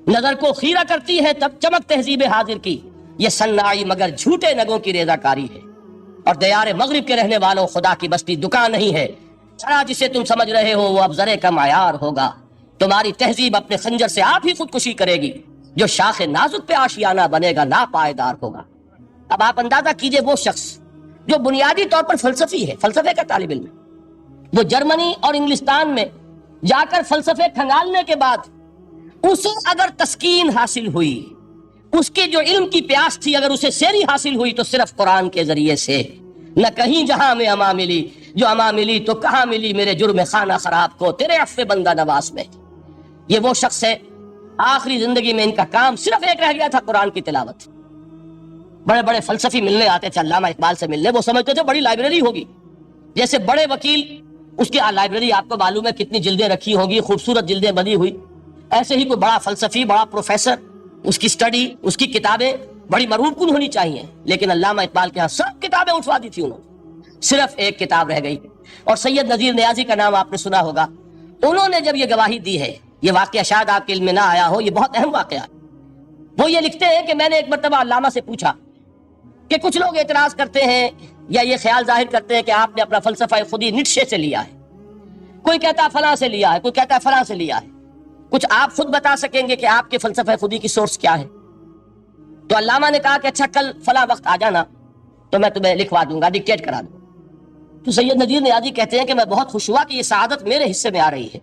نظر کو خیرہ کرتی ہے تب چمک تہذیب حاضر کی، یہ صناعی مگر جھوٹے نگوں کی ریزہ کاری ہے، اور دیار مغرب کے رہنے والوں خدا کی بستی دکان نہیں ہے، چرا جسے تم سمجھ رہے ہو وہ اب ذرے کا معیار ہوگا، تمہاری تہذیب اپنے خنجر سے آپ ہی خودکشی کرے گی، جو شاخ نازک پہ آشیانہ بنے گا ناپائیدار ہوگا۔ اب آپ اندازہ کیجئے وہ شخص جو بنیادی طور پر فلسفی ہے، فلسفے کا طالب علم، وہ جرمنی اور انگلستان میں جا کر فلسفے کھنگالنے کے بعد اسے اگر تسکین حاصل ہوئی، اس کے جو علم کی پیاس تھی اگر اسے سیری حاصل ہوئی تو صرف قرآن کے ذریعے سے، نہ کہیں جہاں میں اما ملی، جو اما ملی تو کہاں ملی میرے جرم خانہ خراب کو تیرے عفو بندہ نواز میں۔ یہ وہ شخص ہے، آخری زندگی میں ان کا کام صرف ایک رہ گیا تھا، قرآن کی تلاوت۔ بڑے بڑے فلسفی ملنے آتے تھے علامہ اقبال سے ملنے، وہ سمجھتے تھے بڑی لائبریری ہوگی، جیسے بڑے وکیل اس کی لائبریری آپ کو معلوم ہے کتنی جلدیں رکھی ہوگی، خوبصورت جلدیں بنی ہوئی، ایسے ہی کوئی بڑا فلسفی، بڑا پروفیسر، اس کی سٹڈی، اس کی کتابیں بڑی مرغوب کن ہونی چاہیے۔ لیکن علامہ اقبال کے ہاں سب کتابیں اٹھوا دی تھی انہوں نے، صرف ایک کتاب رہ گئی، اور سید نذیر نیازی کا نام آپ نے سنا ہوگا۔ انہوں نے جب یہ گواہی دی ہے، یہ واقعہ شاید آپ کے علم میں نہ آیا ہو، یہ بہت اہم واقعہ ہے۔ وہ یہ لکھتے ہیں کہ میں نے ایک مرتبہ علامہ سے پوچھا کہ کچھ لوگ اعتراض کرتے ہیں یا یہ خیال ظاہر کرتے ہیں کہ آپ نے اپنا فلسفہ خودی نیٹشے سے لیا ہے، کوئی کہتا فلاں سے لیا ہے، کوئی کہتا فلاں سے لیا ہے، کچھ آپ خود بتا سکیں گے کہ آپ کے فلسفہ خودی کی سورس کیا ہے؟ تو علامہ نے کہا کہ اچھا کل فلاں وقت آ جانا تو میں تمہیں لکھوا دوں گا، ڈکٹیٹ کرا دوں گا۔ تو سید نذیر نیازی کہتے ہیں کہ میں بہت خوش ہوا کہ یہ سعادت میرے حصے میں آ رہی ہے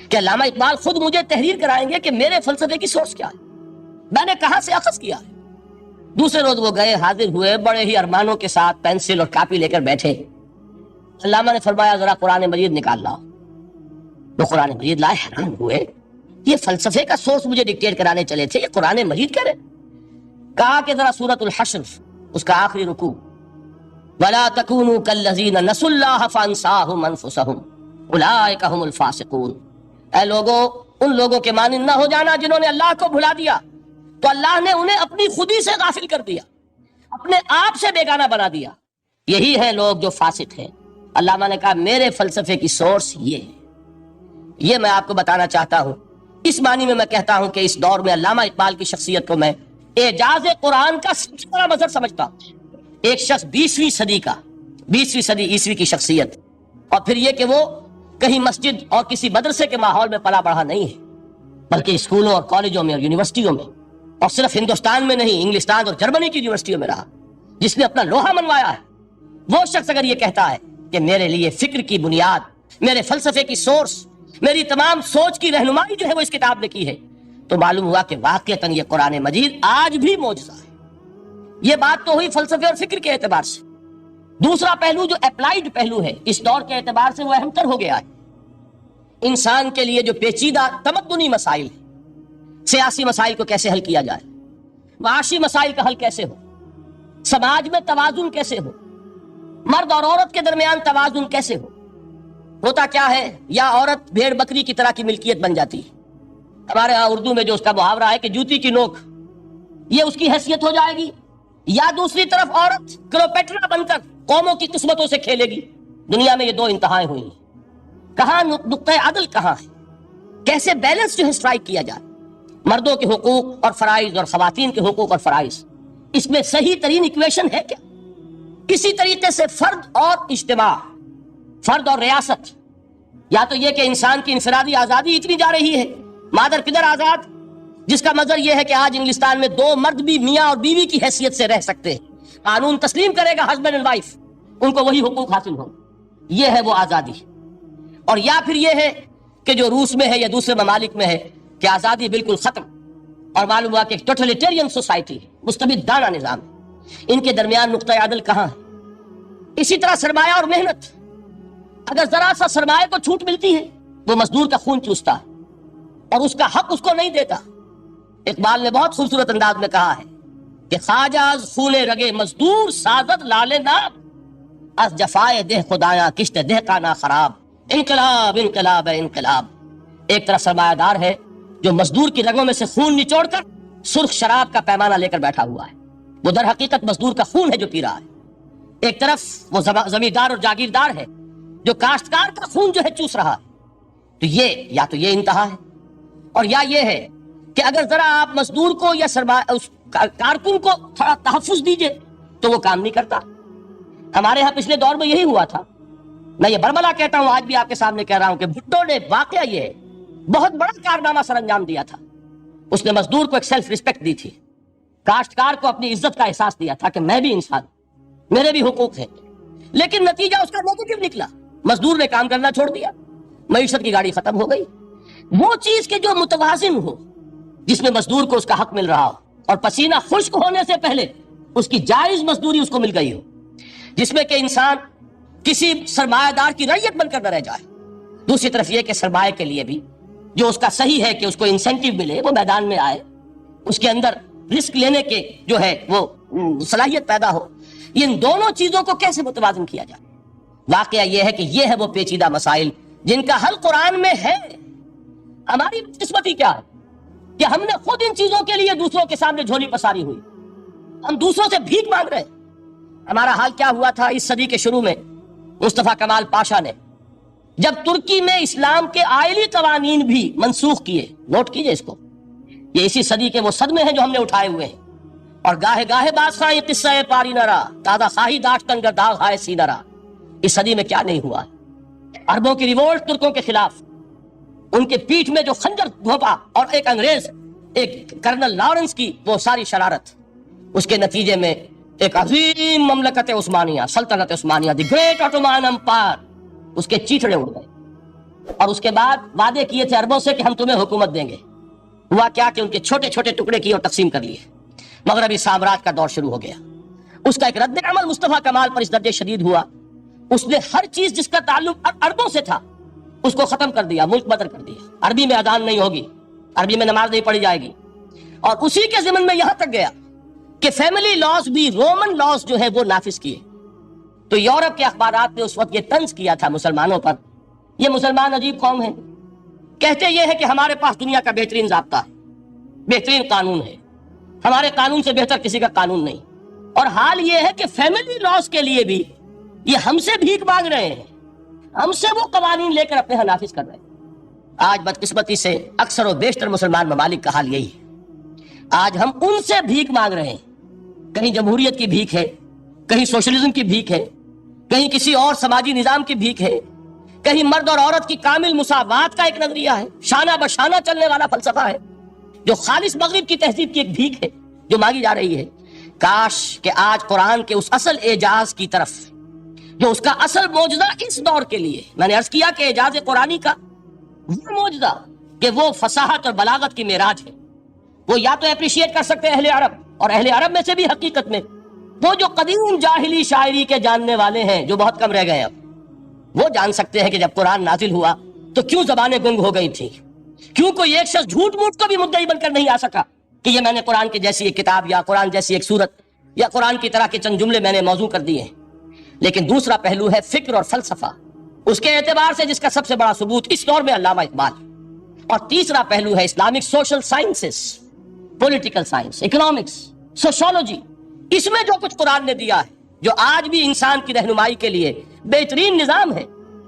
کہ علامہ اقبال خود مجھے تحریر کرائیں گے کہ میرے فلسفے کی سورس کیا ہے، میں نے کہاں سے اخذ کیا ہے۔ دوسرے روز وہ گئے، حاضر ہوئے، بڑے ہی ارمانوں کے ساتھ پینسل اور کاپی لے کر بیٹھے۔ علامہ نے فرمایا ذرا قرآن مجید نکال لاؤ۔ وہ قرآن مجید لائے، حیران ہوئے، یہ فلسفے کا سورس مجھے ڈکٹیٹ کرانے چلے تھے، یہ قرآن مجید کہہ رہے۔ کہا کہ ذرا سورۃ الحشر اس کا آخری رکوع، وَلَا تَكُونُوا كَالَّذِينَ نَسُوا اللَّهَ فَأَنسَاهُمْ أَنفُسَهُمْ أُولَٰئِكَ هُمُ الْفَاسِقُونَ۔ اے لوگوں، ان لوگوں کے مانند نہ ہو جانا جنہوں نے اللہ کو بھلا دیا تو اللہ نے انہیں اپنی خودی سے غافل کر دیا، اپنے آپ سے بیگانہ بنا دیا، یہی ہیں لوگ جو فاسق ہیں۔ علامہ نے کہا میرے فلسفے کی سورس یہ ہے، یہ میں آپ کو بتانا چاہتا ہوں۔ اس معنی میں کہتا ہوں کہ اس دور میں علامہ اقبال کی شخصیت کو میں اعجاز قرآن کا سب سے بڑا مظہر سمجھتا ہوں۔ ایک شخص 20ویں صدی عیسوی کی شخصیت، اور پھر یہ کہ وہ کہیں مسجد اور کسی مدرسے کے ماحول میں پلا بڑھا نہیں ہے، بلکہ اسکولوں اور کالجوں میں اور یونیورسٹیوں میں، اور صرف ہندوستان میں نہیں، انگلستان اور جرمنی کی یونیورسٹیوں میں رہا، جس نے اپنا لوہا منوایا ہے۔ وہ شخص اگر یہ کہتا ہے کہ میرے لیے فکر کی بنیاد، میرے فلسفے کی سورس، میری تمام سوچ کی رہنمائی جو ہے وہ اس کتاب نے کی ہے، تو معلوم ہوا کہ واقعتاً یہ قرآن مجید آج بھی معجزہ ہے۔ یہ بات تو ہوئی فلسفے اور فکر کے اعتبار سے۔ دوسرا پہلو جو اپلائیڈ پہلو ہے، اس دور کے اعتبار سے وہ اہم تر ہو گیا ہے۔ انسان کے لیے جو پیچیدہ تمدنی مسائل ہیں، سیاسی مسائل کو کیسے حل کیا جائے، معاشی مسائل کا حل کیسے ہو، سماج میں توازن کیسے ہو، مرد اور عورت کے درمیان توازن کیسے ہو، ہوتا کیا ہے، یا عورت بھیڑ بکری کی طرح کی ملکیت بن جاتی ہے۔ ہمارے ہاں اردو میں جو اس کا محاورہ ہے کہ جوتی کی نوک، یہ اس کی حیثیت ہو جائے گی، یا دوسری طرف عورت کلوپیٹرا بن کر قوموں کی قسمتوں سے کھیلے گی۔ دنیا میں یہ دو انتہائیں ہوئی ہیں، کہاں نقطۂ عدل کہاں ہے، کیسے بیلنس جو ہے اسٹرائک کیا جائے، مردوں کے حقوق اور فرائض اور خواتین کے حقوق اور فرائض، اس میں صحیح ترین ایکویشن ہے کیا؟ اسی طریقے سے فرد اور اجتماع، فرد اور ریاست، یا تو یہ کہ انسان کی انفرادی آزادی اتنی جا رہی ہے، مادر پدر آزاد، جس کا مظہر یہ ہے کہ آج انگلستان میں 2 مرد بھی میاں اور بیوی کی حیثیت سے رہ سکتے ہیں، قانون تسلیم کرے گا ہسبینڈ اینڈ وائف، ان کو وہی حقوق حاصل ہوں، یہ ہے وہ آزادی۔ اور یا پھر یہ ہے کہ جو روس میں ہے یا دوسرے ممالک میں ہے کہ آزادی بالکل ختم، اور معلوم ہوا کہ ایک ٹوٹلیٹیرین سوسائٹی، مستبدانہ نظام، ان کے درمیان نقطۂ عدل کہاں ہے؟ اسی طرح سرمایہ اور محنت، اگر ذرا سا سرمایہ کو چھوٹ ملتی ہے وہ مزدور کا خون چوستا ہے اور اس کا حق اس کو نہیں دیتا۔ اقبال نے بہت خوبصورت انداز میں کہا ہے کہ خواجہ از خون رگے مزدور سازد لال ناب، از جفائے دہ خدایا کشت دہ کا نا خراب، انقلاب انقلاب انقلاب۔ ایک طرف سرمایہ دار ہے جو مزدور کی رگوں میں سے خون نچوڑ کر سرخ شراب کا پیمانہ لے کر بیٹھا ہوا ہے، وہ در حقیقت مزدور کا خون ہے جو پی رہا ہے۔ ایک طرف وہ زمیندار اور جاگیردار ہے جو کاشتکار کا خون جو ہے چوس رہا ہے۔ تو یہ یا تو یہ انتہا ہے، اور یا یہ ہے کہ اگر ذرا آپ مزدور کو یا اس کارکن کو تھوڑا تحفظ دیجئے تو وہ کام نہیں کرتا۔ ہمارے ہاں پچھلے دور میں یہی ہوا تھا، میں یہ برملا کہتا ہوں، آج بھی آپ کے سامنے کہہ رہا ہوں کہ بھٹو نے واقعہ یہ بہت بڑا کارنامہ سر انجام دیا تھا۔ اس نے مزدور کو ایک سیلف ریسپیکٹ دی تھی، کاشتکار کو اپنی عزت کا احساس دیا تھا کہ میں بھی انسان، میرے بھی حقوق ہیں، لیکن نتیجہ اس کا نیگیٹو نکلا، مزدور نے کام کرنا چھوڑ دیا، معیشت کی گاڑی ختم ہو گئی۔ وہ چیز کہ جو متوازن ہو، جس میں مزدور کو اس کا حق مل رہا ہو اور پسینہ خشک ہونے سے پہلے اس کی جائز مزدوری اس کو مل گئی ہو، جس میں کہ انسان کسی سرمایہ دار کی رعیت بن کر نہ رہ جائے۔ دوسری طرف یہ کہ سرمایہ کے لیے بھی جو اس کا صحیح ہے کہ اس کو انسینٹیو ملے، وہ میدان میں آئے، اس کے اندر رسک لینے کے جو ہے وہ صلاحیت پیدا ہو۔ ان دونوں چیزوں کو کیسے متوازن کیا جائے؟ واقعہ یہ ہے کہ یہ ہے وہ پیچیدہ مسائل جن کا حل قرآن میں ہے۔ ہماری قسمتی کیا ہے کہ ہم نے خود ان چیزوں کے لیے دوسروں کے سامنے جھولی پساری ہوئی، ہم دوسروں سے بھیک مانگ رہے ہیں۔ ہمارا حال کیا ہوا تھا اس صدی کے شروع میں؟ مصطفیٰ کمال پاشا نے جب ترکی میں اسلام کے آئلی قوانین بھی منسوخ کیے، نوٹ کیجئے اس کو، یہ اسی صدی کے وہ صدمے ہیں جو ہم نے اٹھائے ہوئے ہیں۔ اور گاہے گاہے بادشاہ یہ قصہ پاری نہ رہا، دادا خواہی داشتن گر داغ ہائے سی نہ رہا۔ اس صدی میں کیا نہیں ہوا؟ عربوں کی ریوولٹ ترکوں کے خلاف، ان کے پیٹھ میں جو خنجر گھونپا، اور ایک انگریز، ایک کرنل لارنس کی وہ ساری شرارت، اس کے نتیجے میں ایک عظیم مملکت عثمانیہ، سلطنت عثمانیہ، دی گریٹ آٹومان امپائر، اس کے چیتڑے اڑ گئے، اور اس کے بعد وعدے کیے تھے عربوں سے کہ ہم تمہیں حکومت دیں گے، ہوا کیا کہ ان کے چھوٹے چھوٹے ٹکڑے کیے اور تقسیم کر لیے، مغربی سامراج کا دور شروع ہو گیا۔ اس کا ایک رد عمل مصطفیٰ کمال پر اس درجے شدید ہوا، اس نے ہر چیز جس کا تعلق عربوں سے تھا اس کو ختم کر دیا، ملک بدر کر دیا، عربی میں اذان نہیں ہوگی، عربی میں نماز نہیں پڑھی جائے گی، اور اسی کے ضمن میں یہاں تک گیا کہ فیملی لاز بھی، رومن لاز جو ہے وہ نافذ کیے۔ تو یورپ کے اخبارات نے اس وقت یہ طنز کیا تھا مسلمانوں پر، یہ مسلمان عجیب قوم ہے، کہتے یہ ہے کہ ہمارے پاس دنیا کا بہترین ضابطہ ہے، بہترین قانون ہے، ہمارے قانون سے بہتر کسی کا قانون نہیں، اور حال یہ ہے کہ فیملی لاز کے لیے بھی یہ ہم سے بھیک مانگ رہے ہیں، ہم سے وہ قوانین لے کر اپنے ہاں نافذ کر رہے ہیں۔ آج بدقسمتی سے اکثر و بیشتر مسلمان ممالک کا حال یہی ہے، آج ہم ان سے بھیک مانگ رہے ہیں، کہیں جمہوریت کی بھیک ہے، کہیں سوشلزم کی بھیک ہے، کہیں کسی اور سماجی نظام کی بھیک ہے، کہیں مرد اور عورت کی کامل مساوات کا ایک نظریہ ہے، شانہ بشانہ چلنے والا فلسفہ ہے، جو خالص مغرب کی تہذیب کی ایک بھیک ہے جو مانگی جا رہی ہے۔ کاش کہ آج قرآن کے اس اصل اعجاز کی طرف، جو اس کا اصل معجزہ اس دور کے لیے، میں نے عرض کیا کہ اعجاز قرآنی کا وہ معجزہ کہ وہ فصاحت اور بلاغت کی معراج ہے، وہ یا تو اپریشیٹ کر سکتے ہیں اہل عرب، اور اہل عرب میں سے بھی حقیقت میں وہ جو قدیم جاہلی شاعری کے جاننے والے ہیں جو بہت کم رہ گئے اب، وہ جان سکتے ہیں کہ جب قرآن نازل ہوا تو کیوں زبانیں گنگ ہو گئی تھیں، کیوں کوئی ایک شخص جھوٹ موٹ کو بھی مدعی بن کر نہیں آ سکا کہ یہ میں نے قرآن کی جیسی ایک کتاب یا قرآن جیسی ایک سورت یا قرآن کی طرح کے چند جملے میں نے موضوع کر دیے ہیں۔ لیکن دوسرا پہلو ہے فکر اور فلسفہ، اس کے اعتبار سے جس کا سب سے بڑا ثبوت اس دور میں علامہ اقبال، اور تیسرا پہلو ہے Islamic social sciences, political science, economics, sociology, اس میں جو کچھ قرآن نے دیا ہے، جو آج بھی انسان کی رہنمائی کے لیے بہترین نظام ہے،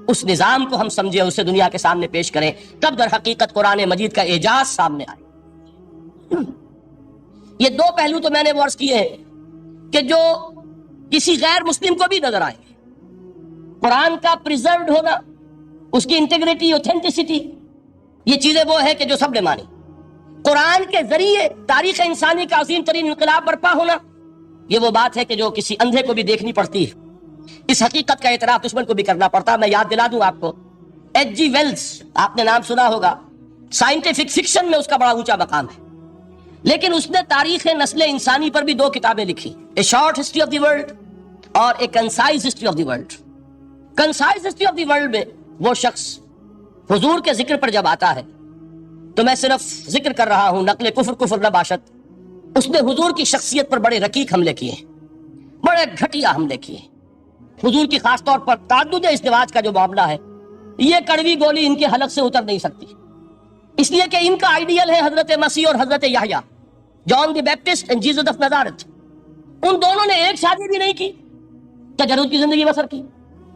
اس نظام کو ہم سمجھے، اسے دنیا کے سامنے پیش کریں، تب در حقیقت قرآن مجید کا اعجاز سامنے آئے۔ یہ دو پہلو تو میں نے عرض کیے ہیں کہ جو کسی غیر مسلم کو بھی نظر آئے، قرآن کا پریزروڈ ہونا، اس کی انٹیگریٹی، اوتھینٹسٹی، یہ چیزیں وہ ہے کہ جو سب نے مانی۔ قرآن کے ذریعے تاریخ انسانی کا عظیم ترین انقلاب برپا ہونا، یہ وہ بات ہے کہ جو کسی اندھے کو بھی دیکھنی پڑتی ہے، اس حقیقت کا اعتراف دشمن کو بھی کرنا پڑتا۔ میں یاد دلا دوں آپ کو، ایچ جی ویلز، آپ نے نام سنا ہوگا، سائنٹیفک فکشن میں اس کا بڑا اونچا مقام ہے، لیکن اس نے تاریخ نسل انسانی پر بھی دو کتابیں لکھی، a short history of the world اور a concise history of the world. Concise history of the world میں وہ شخص حضور کے ذکر پر جب آتا ہے تو میں صرف ذکر کر رہا ہوں، نقل کفر نہ باشد، اس نے حضور کی شخصیت پر بڑے رقیق حملے کیے، بڑے گھٹیا حملے کیے۔ حضور کی خاص طور پر تعدد ازدواج کا جو معاملہ ہے، یہ کڑوی گولی ان کے حلق سے اتر نہیں سکتی، اس لیے کہ ان کا آئیڈیل ہے حضرت مسیح اور حضرت یحییٰ، جان دی بیپٹسٹ اینڈ جیسس آف نازارتھ۔ ان دونوں نے ایک شادی بھی نہیں کی، تجرد کی زندگی بسر کی،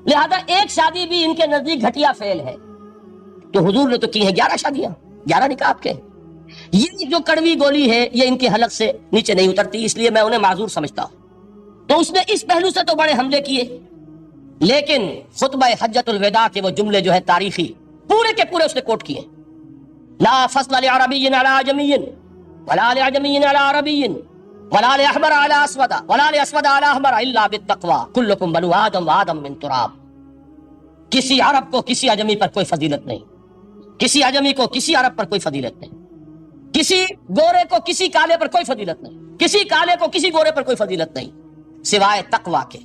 لہذا ایک شادی بھی ان کے نزدیک گھٹیا فعل ہے۔ تو حضور نے تو کی ہیں 11 شادیاں، 11 نکاح آپ کے۔ یہ جو کڑوی گولی ہے یہ ان کے حلق سے نیچے نہیں اترتی، اس لیے میں انہیں معذور سمجھتا ہوں۔ تو اس نے اس پہلو سے تو بڑے حملے کیے، لیکن خطبہ حجۃ الوداع کے وہ جملے جو ہے تاریخی، پورے کے پورے اس نے کوٹ کیے، لا فصل لعربی علی عجمی ولا لعجمی علی عربی ولا لاحمر علی اسود ولا لاسود علی احمر الا بالتقوی کلکم بنو آدم وآدم من تراب۔ کسی عرب کو کسی عجمی پر کوئی فضیلت نہیں، کسی عجمی کو کسی عرب پر کوئی فضیلت نہیں، کسی گورے کو کسی کالے پر کوئی فضیلت نہیں، کسی کالے کو کسی گورے پر کوئی فضیلت نہیں سوائے تقوی کے۔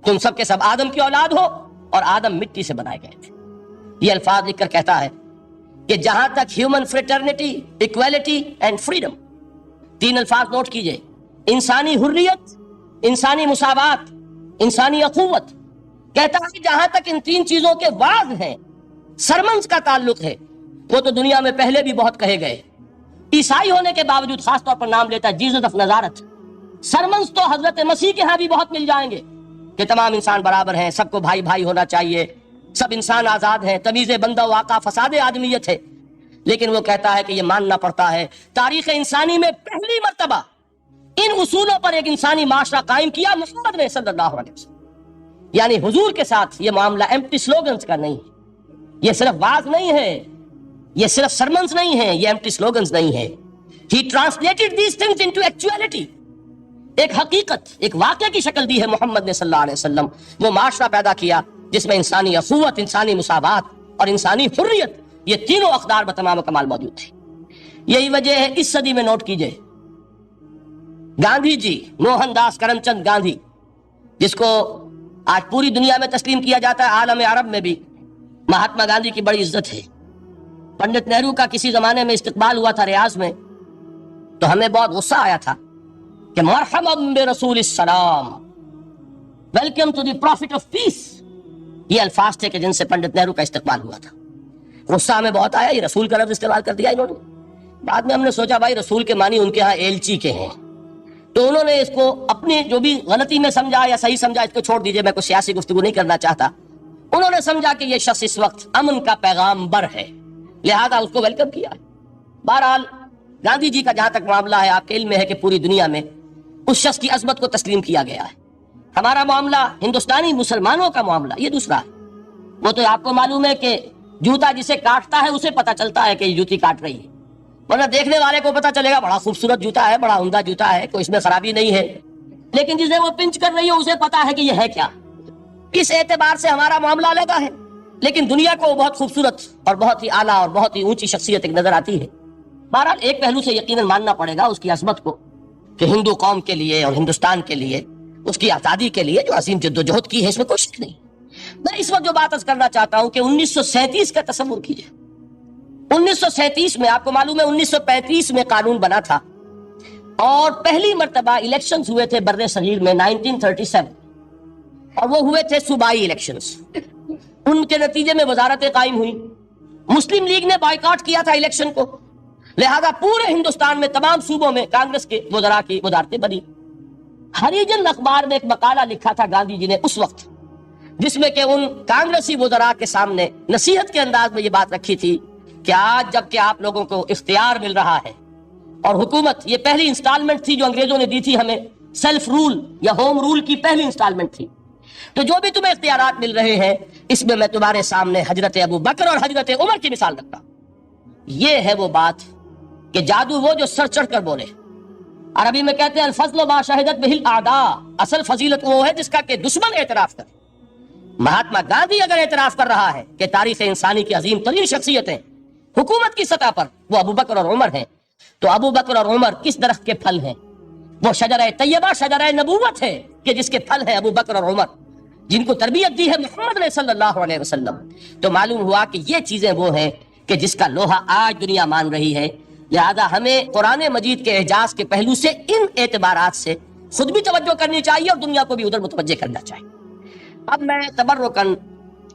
تم سب کے سب آدم کی اولاد ہو اور آدم مٹی سے بنائے گئے تھے۔ یہ الفاظ لکھ کر کہتا ہے کہ جہاں تک human fraternity, equality and freedom, 3 الفاظ نوٹ کیجئے، انسانی حریت، انسانی مساوات، انسانی اخوت، کہتا ہے جہاں تک ان 3 چیزوں کے واضح ہیں، سرمنز کا تعلق ہے، وہ تو دنیا میں پہلے بھی بہت کہے گئے، عیسائی ہونے کے باوجود خاص طور پر نام لیتا ہے جیسس آف نازارتھ۔ سرمنز تو حضرت مسیح کے ہاں بھی بہت مل جائیں گے کہ تمام انسان برابر ہیں، سب کو بھائی بھائی ہونا چاہیے، سب انسان آزاد ہیں، تمیز بندہ و آقا فساد آدمیت ہے۔ لیکن وہ کہتا ہے کہ یہ ماننا پڑتا ہے تاریخ انسانی میں پہلی مرتبہ ان اصولوں پر ایک انسانی معاشرہ قائم کیا محمد نے صلی اللہ علیہ وسلم۔ یعنی حضور کے ساتھ یہ معاملہ ایمپٹی سلوگنز کا نہیں ہے، یہ صرف واز نہیں ہے، یہ صرف سرمنز نہیں ہے، یہ ایمپٹی سلوگنز نہیں ہے۔ He translated these things into actuality۔ ایک حقیقت، ایک واقعہ کی شکل دی ہے محمد نے صلی اللہ علیہ وسلم. وہ معاشرہ پیدا کیا جس میں انسانی اخوت، انسانی مساوات اور انسانی حریت، یہ تینوں اقدار بتمام و کمال موجود تھے. یہی وجہ ہے اس صدی میں نوٹ کیجئے گاندھی جی، موہن داس کرم چند گاندھی، جس کو آج پوری دنیا میں تسلیم کیا جاتا ہے، عالم عرب میں بھی مہاتما گاندھی کی بڑی عزت ہے. پنڈت نہرو کا کسی زمانے میں استقبال ہوا تھا ریاض میں، تو ہمیں بہت غصہ آیا تھا کہ مرحبا برسول السلام، welcome to the prophet of peace. یہ الفاظ تھے کہ جن سے پنڈت نہرو کا استقبال ہوا تھا. غصہ ہمیں بہت آیا، یہ رسول کا لفظ استعمال کر دیا انہوں نے. بعد میں ہم نے سوچا بھائی رسول کے معنی ان کے ہاں ایلچی کے ہیں، تو انہوں نے اس کو اپنی جو بھی غلطی میں سمجھا یا صحیح سمجھا، اس کو چھوڑ دیجئے، میں کوئی سیاسی گفتگو نہیں کرنا چاہتا. انہوں نے سمجھا کہ یہ شخص اس وقت امن کا پیغام بر ہے، لہذا اس کو ویلکم کیا. بہرحال گاندھی جی کا جہاں تک معاملہ ہے، آپ کے علم میں ہے کہ پوری دنیا میں اس شخص کی عظمت کو تسلیم کیا گیا ہے. ہمارا معاملہ ہندوستانی مسلمانوں کا معاملہ یہ دوسرا ہے. وہ تو آپ کو معلوم ہے کہ جوتا جسے کاٹتا ہے اسے پتا چلتا ہے کہ یہ جوتی کاٹ رہی ہے، ورنہ دیکھنے والے کو پتا چلے گا بڑا خوبصورت جوتا ہے، بڑا عمدہ جوتا ہے، کوئی اس میں خرابی نہیں ہے. لیکن جسے وہ پنچ کر رہی ہے اسے پتا ہے کہ یہ ہے کیا. اس اعتبار سے ہمارا معاملہ الگ ہے، لیکن دنیا کو وہ بہت خوبصورت اور بہت ہی اعلیٰ اور بہت ہی اونچی شخصیت ایک نظر آتی ہے. بہرحال ایک پہلو سے یقیناً ماننا پڑے گا اس کی عظمت کو، کہ ہندو قوم کے لیے اور ہندوستان کے لیے، اس کی آزادی کے لیے جو عظیم جدوجہد کی ہے، اس میں کوئی شک نہیں. میں اس وقت جو بات عرض کرنا چاہتا ہوں کہ 1937 کا تصور کیجئے. 1937 میں آپ کو معلوم ہے 1935 میں قانون بنا تھا، اور پہلی مرتبہ الیکشنز ہوئے تھے بر صغیر میں 1937، اور وہ ہوئے تھے صوبائی الیکشنز. ان کے نتیجے میں وزارتیں قائم ہوئی. مسلم لیگ نے بائیکاٹ کیا تھا الیکشن کو، لہذا پورے ہندوستان میں تمام صوبوں میں کانگریس کے وزراء کی وزارتیں بنی. ہریجن اخبار میں ایک مقالہ لکھا تھا گاندھی جی نے اس وقت، جس میں کہ ان کانگریسی وزراء کے سامنے نصیحت کے انداز میں یہ بات رکھی تھی کہ آج جب کہ آپ لوگوں کو اختیار مل رہا ہے، اور حکومت یہ پہلی انسٹالمنٹ تھی جو انگریزوں نے دی تھی ہمیں، سیلف رول یا ہوم رول کی پہلی انسٹالمنٹ تھی، تو جو بھی تمہیں اختیارات مل رہے ہیں اس میں میں تمہارے سامنے حضرت ابو بکر اور حضرت عمر کی مثال رکھتا ہوں. یہ ہے وہ بات کہ جادو وہ جو سر چڑھ کر بولے. عربی میں کہتے ہیں الفضل ما شہدت بہ الاعداء، اصل فضیلت وہ ہے جس کا کہ دشمن اعتراف کرے. مہاتما گاندھی اگر اعتراف کر رہا ہے کہ تاریخ انسانی کی عظیم ترین شخصیتیں حکومت کی سطح پر وہ ابو بکر اور عمر ہیں، تو ابو بکر اور عمر کس درخت کے پھل ہیں؟ وہ شجرہ طیبہ، شجرہ نبوت ہے کہ جس کے پھل ہیں ابو بکر اور عمر، جن کو تربیت دی ہے محمد نے صلی اللہ علیہ وسلم. تو معلوم ہوا کہ یہ چیزیں وہ ہیں کہ جس کا لوہا آج دنیا مان رہی ہے. لہذا ہمیں قرآن مجید کے اعجاز کے پہلو سے ان اعتبارات سے خود بھی توجہ کرنی چاہیے اور دنیا کو بھی ادھر متوجہ کرنا چاہیے. اب میں تبرکاً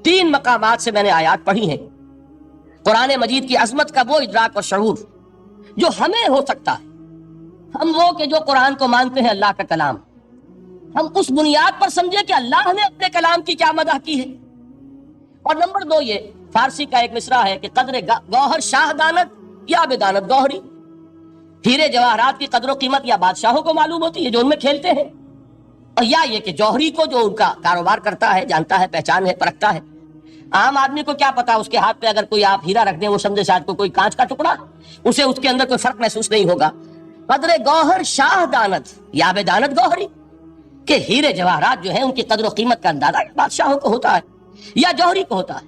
3 مقامات سے میں نے آیات پڑھی ہیں. قرآن مجید کی عظمت کا وہ ادراک اور شعور جو ہمیں ہو سکتا ہے، ہم وہ کہ جو قرآن کو مانتے ہیں اللہ کا کلام، ہم اس بنیاد پر سمجھے کہ اللہ نے اپنے کلام کی کیا مدح کی ہے. اور نمبر 2 یہ فارسی کا ایک مصرع ہے کہ قدر گوہر شاہ دانت یا بدانت گوہری. ہیرے جواہرات کی قدر و قیمت یا بادشاہوں کو معلوم ہوتی ہے جو ان میں کھیلتے ہیں، اور یا یہ کہ جوہری کو جو ان کا کاروبار کرتا ہے، جانتا ہے، پہچان ہے، پرکھتا ہے. عام آدمی کو کیا پتا، اس کے ہاتھ پہ اگر کوئی آپ ہیرا رکھ دیں وہ سمجھے شاید کوئی کانچ کا ٹکڑا، اسے اس کے اندر کوئی فرق محسوس نہیں ہوگا. قدر گوہر شاہ دانت یا بدانت گوہری، کہ ہیرے جواہرات جو ہیں ان کی قدر و قیمت کا اندازہ بادشاہوں کو ہوتا ہے یا جوہری کو ہوتا ہے.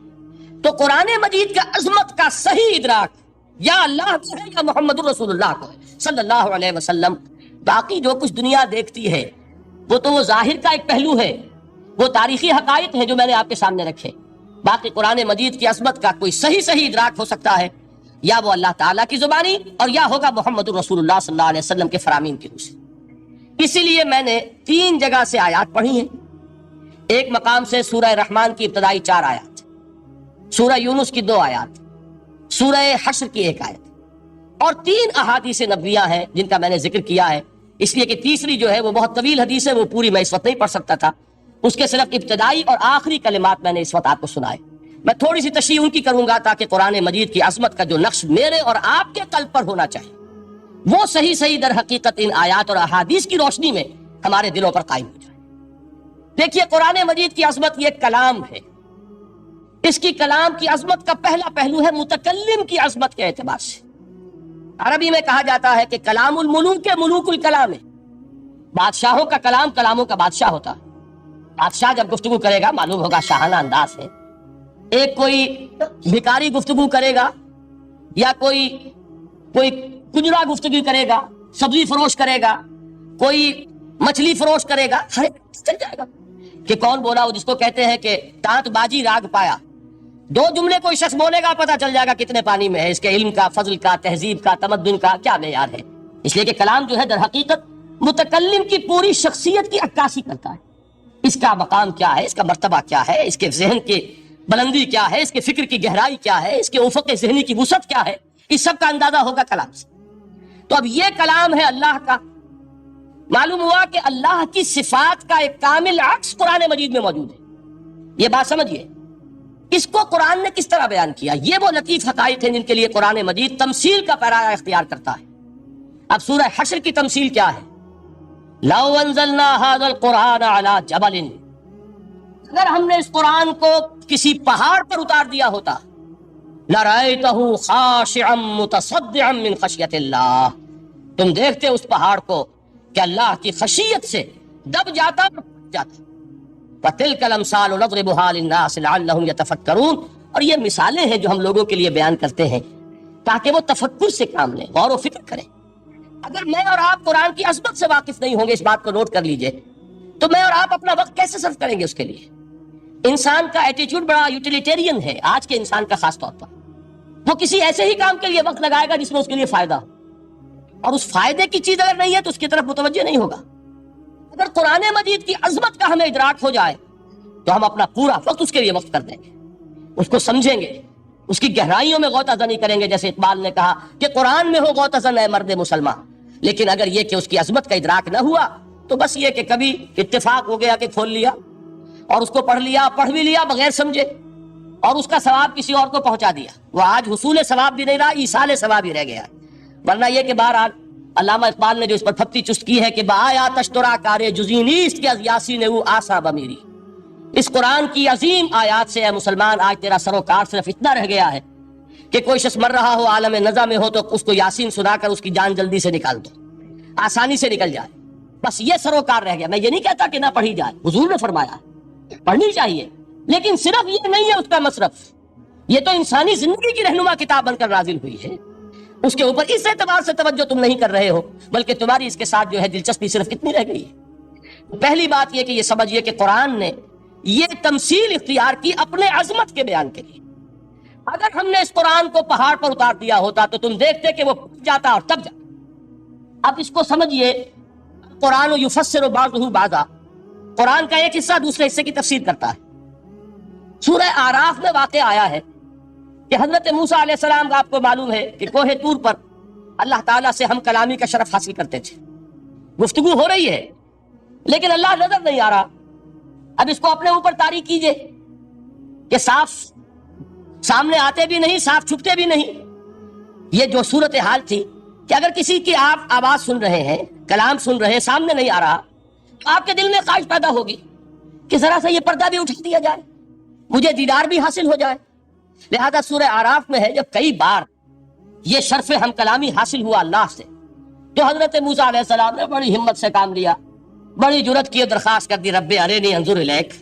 تو قرآن مجید کا عظمت کا صحیح ادراک یا اللہ کو ہے یا محمد رسول اللہ کو ہے صلی اللہ علیہ وسلم. باقی جو کچھ دنیا دیکھتی ہے وہ تو وہ ظاہر کا ایک پہلو ہے، وہ تاریخی حقائق ہیں جو میں نے آپ کے سامنے رکھے. باقی قرآن مجید کی عظمت کا کوئی صحیح ادراک ہو سکتا ہے یا وہ اللہ تعالیٰ کی زبانی اور یا ہوگا محمد رسول اللہ صلی اللہ علیہ وسلم کے فرامین کی روح سے. اسی لیے میں نے 3 جگہ سے آیات پڑھی ہیں. ایک مقام سے سورہ رحمان کی ابتدائی 4 آیات، سورہ یونس کی 2 آیات، سورہ حشر کی 1 آیت، اور 3 احادیث نبویہ ہیں جن کا میں نے ذکر کیا ہے، اس لیے کہ تیسری جو ہے وہ بہت طویل حدیث ہے، وہ پوری میں اس وقت نہیں پڑھ سکتا تھا. اس کے صرف ابتدائی اور آخری کلمات میں نے اس وقت آپ کو سنائے. میں تھوڑی سی تشریح ان کی کروں گا تاکہ قرآن مجید کی عظمت کا جو نقش میرے اور آپ کے قلب پر ہونا چاہیے وہ صحیح در حقیقت ان آیات اور احادیث کی روشنی میں ہمارے دلوں پر قائم ہو جائے. دیکھیے قرآن مجید کی عظمت یہ کلام ہے. اس کی کلام کی عظمت کا پہلا پہلو ہے متکلم کی عظمت کے اعتبار سے. عربی میں کہا جاتا ہے کہ کلام الملوک کے ملوک الکلام ہے. بادشاہوں کا کلام کلاموں کا بادشاہ ہوتا ہے. بادشاہ جب گفتگو کرے گا معلوم ہوگا شاہانہ انداز ہے. ایک کوئی بھکاری گفتگو کرے گا یا کوئی کجرا گفتگو کرے گا, سبزی فروش کرے گا, کوئی مچھلی فروش کرے گا, ہر ایک چل جائے گا کہ کون بولا وہ, جس کو کہتے ہیں کہ تانت بازی راگ پایا. 2 جملے کوئی شخص بولے گا پتہ چل جائے گا کتنے پانی میں ہے, اس کے علم کا, فضل کا, تہذیب کا, تمدن کا کیا معیار ہے. اس لیے کہ کلام جو ہے در حقیقت متکلم کی پوری شخصیت کی عکاسی کرتا ہے. اس کا مقام کیا ہے, اس کا مرتبہ کیا ہے, اس کے ذہن کی بلندی کیا ہے, اس کے فکر کی گہرائی کیا ہے, اس کے افق ذہنی کی وسعت کیا ہے, اس سب کا اندازہ ہوگا کلام سے. تو اب یہ کلام ہے اللہ کا. معلوم ہوا کہ اللہ کی صفات کا ایک کامل عکس قرآن مجید میں موجود ہے. یہ بات سمجھیے. اس کو قرآن نے کس طرح بیان کیا؟ یہ وہ لطیف حقائق ہیں جن کے لیے قرآن مجید تمثیل کا پیرایا اختیار کرتا ہے. اب سورہ حشر کی تمثیل کیا ہے؟ لو انزلنا هذا القرآن على جبل, اگر ہم نے اس قرآن کو کسی پہاڑ پر اتار دیا ہوتا, لرأيته خاشعا متصدعا من خشیت اللہ, تم دیکھتے اس پہاڑ کو کہ اللہ کی خشیت سے دب جاتا جاتا. فَتِلْكَ الْأَمْثَالُ نَضْرِبُهَا لِلنَّاسِ لَعَلَّهُمْ يَتَفَكَّرُونَ. اور یہ مثالیں ہیں جو ہم لوگوں کے لیے بیان کرتے ہیں تاکہ وہ تفکر سے کام لیں, غور و فکر کریں. اگر میں اور آپ قرآن کی عظمت سے واقف نہیں ہوں گے, اس بات کو نوٹ کر لیجئے, تو میں اور آپ اپنا وقت کیسے صرف کریں گے اس کے لیے؟ انسان کا ایٹیچیوڈ بڑا یوٹیلیٹیرین ہے, آج کے انسان کا خاص طور پر. وہ کسی ایسے ہی کام کے لیے وقت لگائے گا جس میں اس کے لیے فائدہ ہو, اور اس فائدے کی چیز اگر نہیں ہے تو اس کی طرف متوجہ نہیں ہوگا. اگر قرآن مجید کی عظمت کا ہمیں ادراک ہو جائے تو ہم اپنا پورا وقت اس کے لیے وقف کر دیں گے, اس کو سمجھیں گے, اس کی گہرائیوں میں غوطہ زنی کریں گے. جیسے اقبال نے کہا کہ قرآن میں ہو غوطہ زن اے مرد مسلمان. لیکن اگر یہ کہ اس کی عظمت کا ادراک نہ ہوا تو بس یہ کہ کبھی اتفاق ہو گیا کہ کھول لیا اور اس کو پڑھ بھی لیا بغیر سمجھے, اور اس کا ثواب کسی اور کو پہنچا دیا. وہ آج حصول ثواب بھی نہیں رہا, ایصال ثواب ہی رہ گیا. ورنہ یہ کہ بہرحال علامہ اقبال نے جو اس پر پھپتی چست کی ہے کہ بایا تشترا کارے جزی نیست کے از یاسین او آسا بمیری. اس قرآن کی عظیم آیات سے اے مسلمان آج تیرا سروکار صرف اتنا رہ گیا ہے کہ کوئی شخص مر رہا ہو, عالم نزا میں ہو, تو اس کو یاسین سنا کر اس کی جان جلدی سے نکال دو, آسانی سے نکل جائے. بس یہ سروکار رہ گیا. میں یہ نہیں کہتا کہ نہ پڑھی جائے, حضور نے فرمایا پڑھنی چاہیے, لیکن صرف یہ نہیں ہے اس کا مصرف. یہ تو انسانی زندگی کی رہنما کتاب بن کر نازل ہوئی ہے. اس کے اوپر اس اعتبار سے توجہ تم نہیں کر رہے ہو, بلکہ تمہاری اس کے ساتھ جو ہے دلچسپی صرف کتنی رہ گئی ہے. پہلی بات یہ کہ یہ سمجھیے کہ قرآن نے یہ تمثیل اختیار کی اپنے عظمت کے بیان کے لیے. اگر ہم نے اس قرآن کو پہاڑ پر اتار دیا ہوتا تو تم دیکھتے کہ وہ جاتا اور تب جاتا. اب اس کو سمجھیے, قرآن یفسر بعضہ بعضا, قرآن کا ایک حصہ دوسرے حصے کی تفسیر کرتا ہے. سورہ اعراف میں واقع آیا ہے کہ حضرت موسیٰ علیہ السلام, آپ کو معلوم ہے کہ کوہ طور پر اللہ تعالیٰ سے ہم کلامی کا شرف حاصل کرتے تھے. گفتگو ہو رہی ہے لیکن اللہ نظر نہیں آ رہا. اب اس کو اپنے اوپر طاری کیجئے کہ صاف سامنے آتے بھی نہیں, صاف چھپتے بھی نہیں. یہ جو صورتحال تھی کہ اگر کسی کی آپ آواز سن رہے ہیں, کلام سن رہے ہیں, سامنے نہیں آ رہا, تو آپ کے دل میں خواہش پیدا ہوگی کہ ذرا سا یہ پردہ بھی اٹھا دیا جائے, مجھے دیدار بھی حاصل ہو جائے. لہذا سورہ اعراف میں ہے جب کئی بار یہ شرف ہم کلامی حاصل ہوا اللہ سے, تو حضرت موسیٰ علیہ السلام نے بڑی ہمت سے کام لیا, بڑی جرت کی درخواست کر دی, رب ارنی انظر الیک.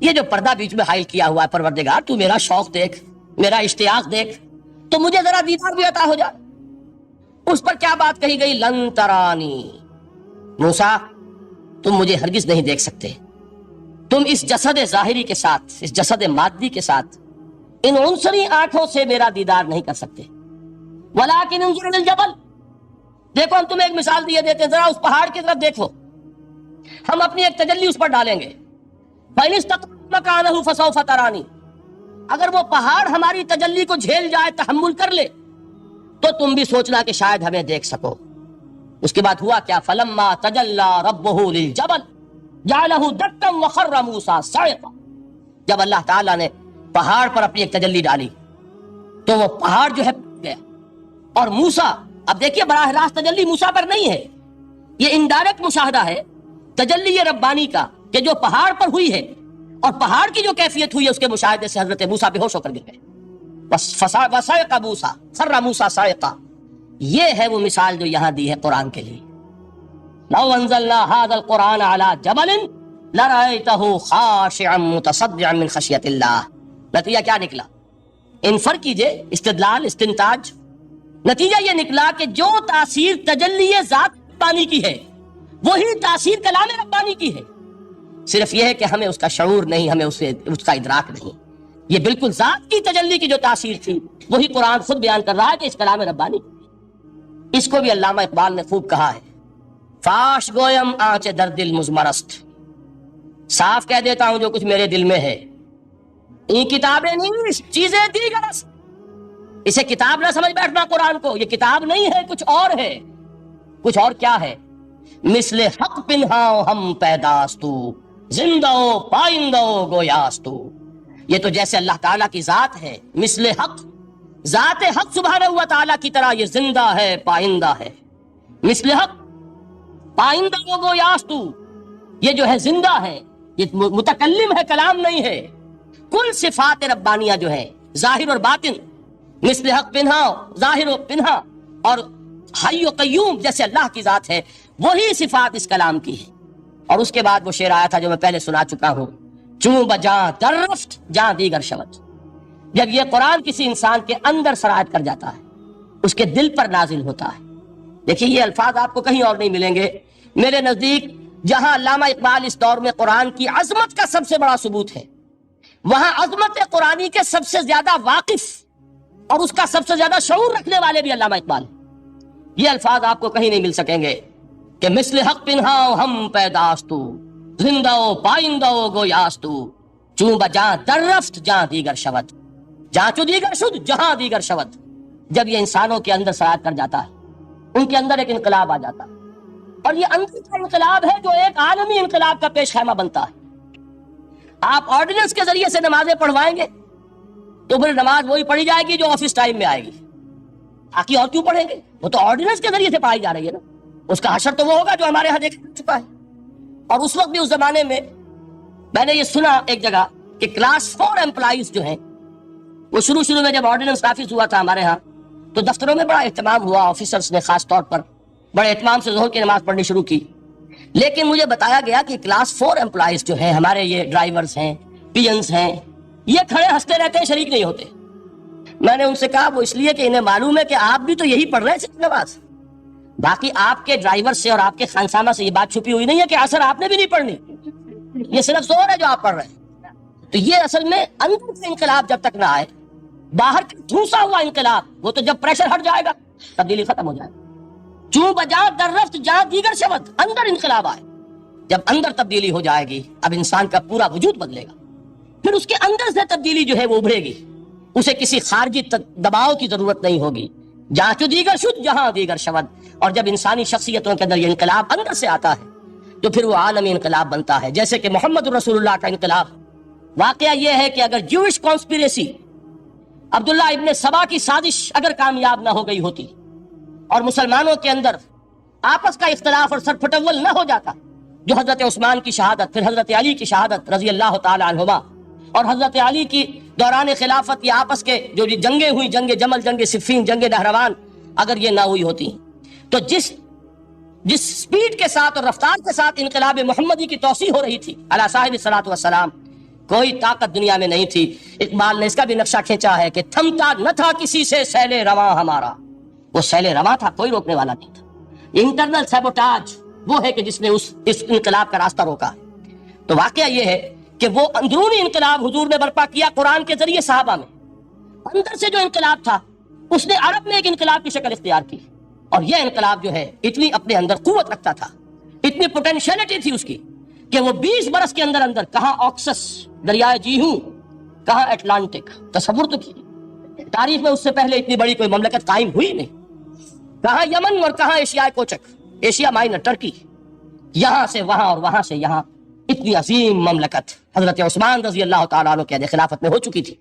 یہ جو پردہ بیچ میں حائل کیا ہوا ہے پروردگار, تو میرا شوق دیکھ, میرا اشتیاق دیکھ, تو مجھے ذرا دیدار بھی عطا ہو جائے. اس پر کیا بات کہی گئی؟ لن ترانی, موسیٰ تم مجھے ہرگز نہیں دیکھ سکتے, تم اس جسد ظاہری کے ساتھ, اس جسد مادی کے ساتھ, ان عنصری آنکھوں سے میرا دیدار نہیں کر سکتے. ولیکن انظر الی الجبل, دیکھو ہم تمہیں ایک مثال دیے دیتے ہیں, ذرا اس پہاڑ کی طرف دیکھو, ہم اپنی ایک تجلی اس پر ڈالیں گے. فَإِنِ اسْتَقَامَ مَكَانَهُ فَسَوْفَ تَرَانِي, اگر وہ پہاڑ ہماری تجلی کو جھیل جائے, تحمل کر لے, تو تم بھی سوچنا کہ شاید ہمیں دیکھ سکو. اس کے بعد ہوا کیا؟ فَلَمَّا تَجَلَّى رَبُّهُ لِلْجَبَلِ جَعَلَهُ دَكًّا وَخَرَّ مُوسَىٰ صَعِقًا. جب اللہ تعالیٰ نے پہاڑ پر اپنی ایک تجلی ڈالی تو وہ پہاڑ جو ہے گیا, اور موسیٰ, اب دیکھیے براہ راست تجلی موسیٰ پر نہیں ہے, یہ انڈائریکٹ مشاہدہ ہے تجلی ربانی کا کہ جو پہاڑ پر ہوئی ہے, اور پہاڑ کی جو کیفیت ہوئی ہے اس کے مشاہدے سے حضرت موسیٰ بے ہوش ہو کر گر گئے. وَصَعِقَ مُوسَىٰ خَرَّ مُوسَىٰ صَعِقًا. یہ ہے وہ مثال جو یہاں دی ہے قرآن کے لیے. لو انزلنا هذا القرآن على جبل لرأيته خاشعا متصدعا من خشیت اللہ. نتیجہ کیا نکلا؟ انفر کیجئے، استدلال، استنتاج. نتیجہ یہ نکلا کہ جو تاثیر تجلی ذات ربانی کی ہے وہی تاثیر کلام ربانی کی ہے. صرف یہ ہے کہ ہمیں اس کا شعور نہیں، ہمیں اس کا ادراک نہیں. یہ بالکل ذات کی تجلی کی جو تاثیر تھی وہی قرآن خود بیان کر رہا ہے کہ اس کلام ربانی. اس کو بھی علامہ اقبال نے خوب کہا ہے، فاش گویم آنچ در دل مزمرست. صاف کہہ دیتا ہوں جو کچھ میرے دل میں ہے. یہ کتابیں نہیں، چیزیں دیگر. اسے کتاب نہ سمجھ بیٹھنا قرآن کو. یہ کتاب نہیں ہے، کچھ اور ہے. کچھ اور کیا ہے؟ مثل حق پنہاؤ ہم پیداستو، زندہ پائندہ گویاستو. یہ تو جیسے اللہ تعالیٰ کی ذات ہے، مثل حق، ذات حق سبحانہ و تعالیٰ کی طرح یہ زندہ ہے، پائندہ ہے. مثل حق، پائندہ گویاستو، یہ جو ہے زندہ ہے، یہ متکلم ہے، کلام نہیں ہے. کل صفات ربانیہ جو ہے ظاہر اور باطن، مثل حق پنہا، ظاہر و پنہا، اور حی و قیوم جیسے اللہ کی ذات ہے، وہی صفات اس کلام کی ہے. اور اس کے بعد وہ شعر آیا تھا جو میں پہلے سنا چکا ہوں، چوں بجاں در رفت جاں دیگر شود. جب یہ قرآن کسی انسان کے اندر سرایت کر جاتا ہے، اس کے دل پر نازل ہوتا ہے. دیکھیے یہ الفاظ آپ کو کہیں اور نہیں ملیں گے. میرے نزدیک جہاں علامہ اقبال اس دور میں قرآن کی عظمت کا سب سے بڑا ثبوت ہے، وہاں عظمت قرآنی کے سب سے زیادہ واقف اور اس کا سب سے زیادہ شعور رکھنے والے بھی علامہ اقبال. یہ الفاظ آپ کو کہیں نہیں مل سکیں گے کہ مثل حق پنہاؤ ہم پیداستو، زندہ پائندہ گویاستو، چوں بجاں در رفت جہاں دیگر شود. جہاں چو دیگر شد جہاں دیگر شود. جب یہ انسانوں کے اندر سرایت کر جاتا ہے، ان کے اندر ایک انقلاب آ جاتا ہے، اور یہ اندر کا انقلاب ہے جو ایک عالمی انقلاب کا پیش خیمہ بنتا ہے. آپ آرڈیننس کے ذریعے سے نمازیں پڑھوائیں گے تو پھر نماز وہی پڑھی جائے گی جو آفس ٹائم میں آئے گی. باقی اور کیوں پڑھیں گے؟ وہ تو آرڈیننس کے ذریعے سے پڑھائی جا رہی ہے نا. اس کا حشر تو وہ ہوگا جو ہمارے ہاں دیکھ چکا ہے. اور اس وقت بھی اس زمانے میں نے یہ سنا ایک جگہ کہ کلاس 4 امپلائیز جو ہیں وہ شروع میں جب آرڈیننس نافذ ہوا تھا ہمارے ہاں تو دفتروں میں بڑا اہتمام ہوا. آفیسرز نے خاص طور پر بڑے اہتمام سے ظہر کی نماز پڑھنی شروع کی. لیکن مجھے بتایا گیا کہ کلاس 4 امپلائیز جو ہیں ہمارے، یہ ڈرائیورز ہیں، پی-انس ہیں، یہ کھڑے ہنستے رہتے ہیں، شریک نہیں ہوتے. میں نے ان سے کہا وہ اس لیے کہ انہیں معلوم ہے کہ آپ بھی تو یہی پڑھ رہے ہیں صرف نماز. باقی آپ کے ڈرائیور سے اور آپ کے خانسامہ سے یہ بات چھپی ہوئی نہیں ہے کہ عصر آپ نے بھی نہیں پڑھنی. یہ صرف زور ہے جو آپ پڑھ رہے ہیں. تو یہ اصل میں اندر سے انقلاب جب تک نہ آئے، باہر کا دھوسا ہوا انقلاب، وہ تو جب پریشر ہٹ جائے گا تبدیلی ختم ہو جائے گا. چوں بجاں در رفت جہاں دیگر شود، اندر انقلاب آئے. جب اندر تبدیلی ہو جائے گی اب انسان کا پورا وجود بدلے گا. پھر اس کے اندر سے تبدیلی جو ہے وہ ابھرے گی. اسے کسی خارجی دباؤ کی ضرورت نہیں ہوگی. جہاں چو دیگر شد جہاں دیگر شود. اور جب انسانی شخصیتوں کے اندر یہ انقلاب اندر سے آتا ہے تو پھر وہ عالمی انقلاب بنتا ہے. جیسے کہ محمد رسول اللہ کا انقلاب. واقعہ یہ ہے کہ اگر جوش کانسپیریسی، عبداللہ ابن سبا کی سازش اگر کامیاب نہ ہو گئی ہوتی اور مسلمانوں کے اندر آپس کا اختلاف اور سر پھٹول نہ ہو جاتا، جو حضرت عثمان کی شہادت، پھر حضرت علی کی شہادت رضی اللہ تعالی عنہما، اور حضرت علی کی دوران خلافت یہ آپس کے جو جنگیں ہوئی، جنگ جمل، جنگ صفین، جنگ نہروان، اگر یہ نہ ہوئی ہوتی تو جس سپیڈ کے ساتھ اور رفتار کے ساتھ انقلاب محمدی کی توسیع ہو رہی تھی علی صاحب الصلاۃ والسلام، کوئی طاقت دنیا میں نہیں تھی. اقبال نے اس کا بھی نقشہ کھینچا ہے کہ تھمتا نہ تھا کسی سے سیل رواں ہمارا. وہ سیل رواں تھا، کوئی روکنے والا نہیں تھا. انٹرنل سیبوٹاج وہ ہے کہ جس نے اس انقلاب کا راستہ روکا. تو واقعہ یہ ہے کہ وہ اندرونی انقلاب حضور نے برپا کیا قرآن کے ذریعے صحابہ میں. اندر سے جو انقلاب تھا اس نے عرب میں ایک انقلاب کی شکل اختیار کی. اور یہ انقلاب جو ہے اتنی اپنے اندر قوت رکھتا تھا، اتنی پوٹینشیلٹی تھی اس کی کہ وہ 20 برس کے اندر اندر کہاں آکسس دریائے جیہوں، کہاں اٹلانٹک. تصور تو کی تاریخ میں اس سے پہلے اتنی بڑی کوئی مملکت قائم ہوئی نہیں. کہاں یمن اور کہاں ایشیا کوچک، ایشیا مائنر ٹرکی، یہاں سے وہاں اور وہاں سے یہاں اتنی عظیم مملکت حضرت عثمان رضی اللہ تعالیٰ عنہ کے خلافت میں ہو چکی تھی.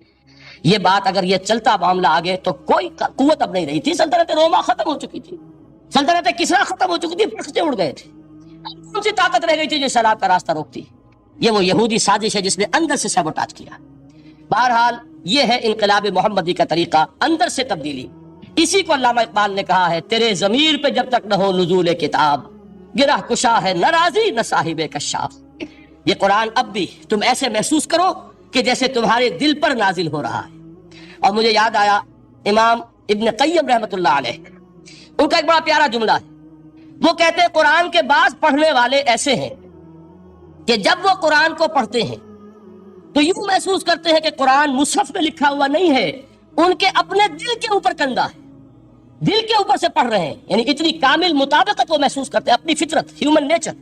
یہ بات اگر یہ چلتا معاملہ آگے تو کوئی قوت اب نہیں رہی تھی. سلطنت روما ختم ہو چکی تھی، سلطنت کسرا ختم ہو چکی تھی، فرشتے اڑ گئے تھے. کون سی طاقت رہ گئی تھی جو سیلاب کا راستہ روکتی؟ یہ وہ یہودی سازش ہے جس نے اندر سے سیبوٹاج کیا. بہرحال یہ ہے انقلاب محمدی کا طریقہ، اندر سے تبدیلی. اسی کو علامہ اقبال نے کہا ہے، تیرے ضمیر پہ جب تک نہ ہو نزول کتاب گرہ کشا ہے نہ راضی نہ صاحب کشاف. یہ قرآن اب بھی تم ایسے محسوس کرو کہ جیسے تمہارے دل پر نازل ہو رہا ہے. اور مجھے یاد آیا امام ابن قیم رحمۃ اللہ علیہ، ان کا ایک بڑا پیارا جملہ ہے. وہ کہتے ہیں قرآن کے بعض پڑھنے والے ایسے ہیں کہ جب وہ قرآن کو پڑھتے ہیں تو یوں محسوس کرتے ہیں کہ قرآن مصحف میں لکھا ہوا نہیں ہے، ان کے اپنے دل کے اوپر کندہ ہے، دل کے اوپر سے پڑھ رہے ہیں. یعنی اتنی کامل مطابقت وہ محسوس کرتے ہیں، اپنی فطرت، ہیومن نیچر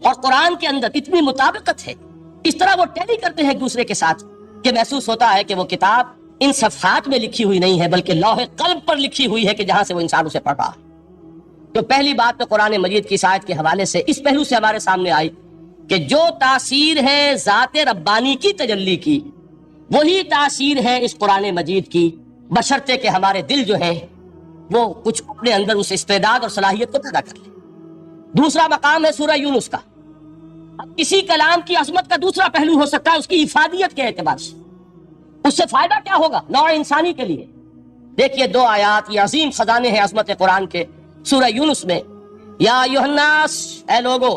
اور قرآن کے اندر اتنی مطابقت ہے. اس طرح وہ ٹیلی کرتے ہیں ایک دوسرے کے ساتھ کہ محسوس ہوتا ہے کہ وہ کتاب ان صفحات میں لکھی ہوئی نہیں ہے بلکہ لوح قلب پر لکھی ہوئی ہے کہ جہاں سے وہ انسان اسے پڑھ رہا ہے. تو پہلی بات تو قرآن مجید کی اس آیت کے حوالے سے اس پہلو سے ہمارے سامنے آئی کہ جو تاثیر ہے ذات ربانی کی تجلی کی، وہی تاثیر ہے اس قرآن مجید کی، بشرطے کہ ہمارے دل جو ہیں وہ کچھ اپنے اندر اس استعداد اور صلاحیت کو پیدا کر لیں. دوسرا مقام ہے سورہ یونس کا. اب کسی کلام کی عظمت کا دوسرا پہلو ہو سکتا ہے اس کی افادیت کے اعتبار سے، اس سے فائدہ کیا ہوگا نوع انسانی کے لیے. دیکھیے 2 آیات، یہ عظیم خزانے ہیں عظمت قرآن کے. سورہ یونس میں یا ایھا الناس، اے لوگو،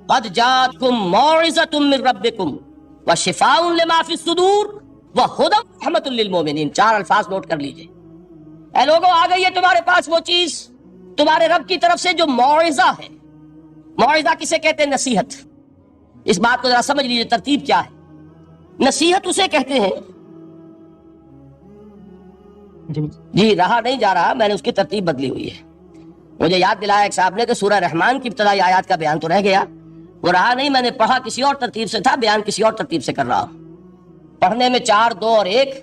قد جاءتکم موعظۃ من ربکم وشفاء لما فی الصدور وہدی ورحمۃ للمؤمنین. 4 الفاظ نوٹ کر لیجئے. اے لوگو، آ گئی ہے تمہارے پاس وہ چیز تمہارے رب کی طرف سے جو موعظہ ہے. موعظہ کسے کہتے ہیں؟ نصیحت. اس بات کو ذرا سمجھ لیجئے ترتیب کیا ہے. نصیحت اسے کہتے ہیں، جی رہا نہیں جا رہا، میں نے اس کی ترتیب بدلی ہوئی ہے. مجھے یاد دلایا ایک صاحب نے کہ سورہ رحمان کی ابتدائی آیات کا بیان تو رہ گیا، وہ رہا نہیں، میں نے پڑھا کسی اور ترتیب سے تھا، بیان کسی اور ترتیب سے کر رہا ہوں. پڑھنے میں 4، 2 اور 1،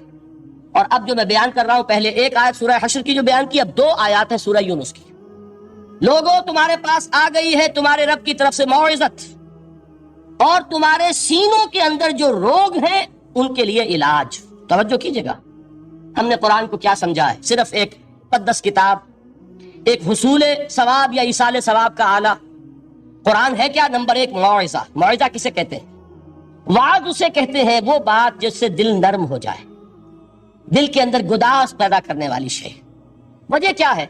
اور اب جو میں بیان کر رہا ہوں پہلے 1 آیت سورہ حشر کی جو بیان کی، اب 2 آیات ہے سورہ یونس کی. لوگوں، تمہارے پاس آ گئی ہے تمہارے رب کی طرف سے موعظت، اور تمہارے سینوں کے اندر جو روگ ہیں ان کے لیے علاج. توجہ کیجئے گا، ہم نے قرآن کو کیا سمجھا ہے؟ صرف ایک مقدس کتاب، ایک حصول ثواب یا ایصال ثواب کا آلہ. قرآن ہے کیا؟ نمبر 1 موعظہ. موعظہ کسے کہتے ہیں؟ وعظ اسے کہتے ہیں وہ بات جس سے دل نرم ہو جائے، دل کے اندر گداز پیدا کرنے والی شے. وجہ کیا ہے؟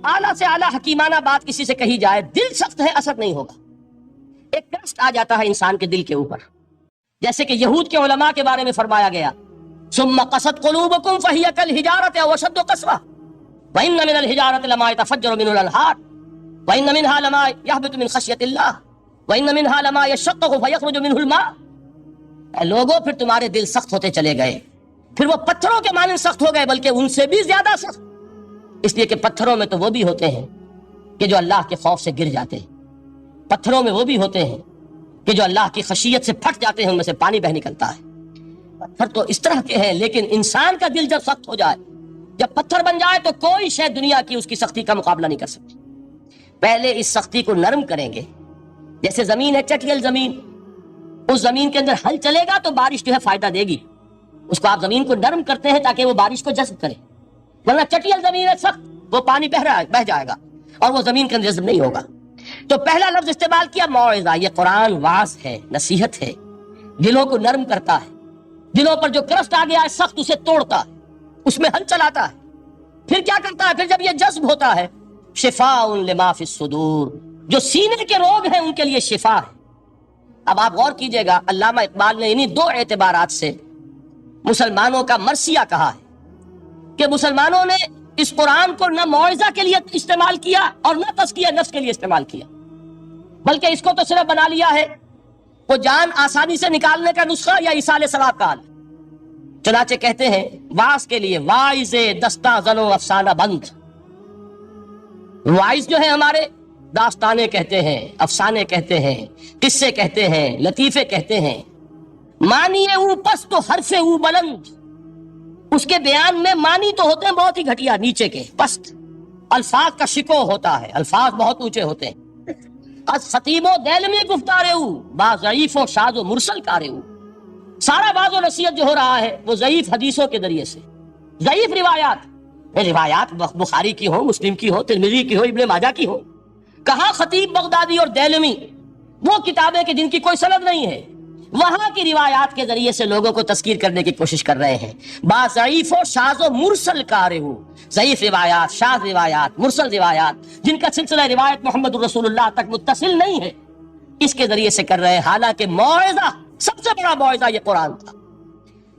اعلیٰ سے اعلیٰ حکیمانہ بات کسی سے کہی جائے، دل سخت ہے، اثر نہیں ہوگا. ایک ٹرسٹ آ جاتا ہے انسان کے دل کے اوپر. جیسے کہ یہود کے علماء کے بارے میں فرمایا گیا، ثم قست قلوبکم فہی کالحجارۃ او اشد قسوۃ وان من الحجارۃ لما يتفجر منه الانہار وان منها لما يهبط من خشیۃ اللہ وان منها لما يشقق فيخرج منه الماء. اے لوگوں، پھر تمہارے دل سخت ہوتے چلے گئے، پھر وہ پتھروں کے مانند سخت ہو گئے، بلکہ ان سے بھی زیادہ سخت. اس لیے کہ پتھروں میں تو وہ بھی ہوتے ہیں کہ جو اللہ کے خوف سے گر جاتے ہیں، پتھروں میں وہ بھی ہوتے ہیں کہ جو اللہ کی خشیت سے پھٹ جاتے ہیں، ان میں سے پانی بہ نکلتا ہے. پتھر تو اس طرح کے ہیں، لیکن انسان کا دل جب سخت ہو جائے، جب پتھر بن جائے، تو کوئی شے دنیا کی اس کی سختی کا مقابلہ نہیں کر سکتی. پہلے اس سختی کو نرم کریں گے. جیسے زمین ہے چٹیل زمین، اس زمین کے اندر ہل چلے گا تو بارش جو ہے فائدہ دے گی. اس کو آپ زمین کو نرم کرتے ہیں تاکہ وہ بارش کو جذب کرے، ورنہ چٹیل زمین ہے سخت، وہ پانی بہ جائے گا اور وہ زمین کے اندر جذب نہیں ہوگا. تو پہلا لفظ استعمال کیا موعظہ. یہ قرآن واعظ ہے، نصیحت ہے، دلوں کو نرم کرتا ہے. دلوں پر جو کرسٹ آ گیا ہے سخت، اسے توڑتا ہے، اس میں ہل چلاتا ہے. پھر کیا کرتا ہے؟ پھر جب یہ جذب ہوتا ہے، شفاء لما فی الصدور، جو سینے کے روگ ہیں ان کے لیے شفا ہے. اب آپ غور کیجئے گا، علامہ اقبال نے انہیں 2 اعتبارات سے مسلمانوں کا مرثیہ کہا ہے کہ مسلمانوں نے اس قرآن کو نہ موعظہ کے لیے استعمال کیا اور نہ تزکیہ نفس کے لیے استعمال کیا، بلکہ اس کو تو صرف بنا لیا ہے وہ جان آسانی سے نکالنے کا نسخہ یا ایصال ثواب کا حال. چنانچہ کہتے ہیں واعظ کے لیے واعظ دستاں زن و افسانہ بند. واعظ جو ہے ہمارے داستانے کہتے ہیں، افسانے کہتے ہیں، قصے کہتے ہیں، لطیفے کہتے ہیں. معنی او پست و حرف او بلند، اس کے بیان میں معنی تو ہوتے ہیں بہت ہی گھٹیا، نیچے کے پست. الفاظ کا شکو ہوتا ہے، الفاظ بہت اونچے ہوتے ہیں. از خطیب و دیلمی گفتارے او با ضعیف و شاذ و مرسل کارے او. سارا باز و نصیحت جو ہو رہا ہے وہ ضعیف حدیثوں کے ذریعے سے، ضعیف روایات بخاری کی ہو، مسلم کی ہو، ترمذی کی ہو، ابن ماجہ کی ہو. کہاں خطیب بغدادی اور دیلمی، وہ کتابیں کہ جن کی کوئی سند نہیں ہے، وہاں کی روایات کے ذریعے سے لوگوں کو تذکیر کرنے کی کوشش کر رہے ہیں. بعض ضعیف و شاذ و مرسل کارہ، ضعیف روایات، شاذ روایات، مرسل روایات جن کا سلسلہ روایت محمد الرسول اللہ تک متصل نہیں ہے، اس کے ذریعے سے کر رہے ہیں. حالانکہ موعظہ، سب سے بڑا موعظہ یہ قرآن تھا.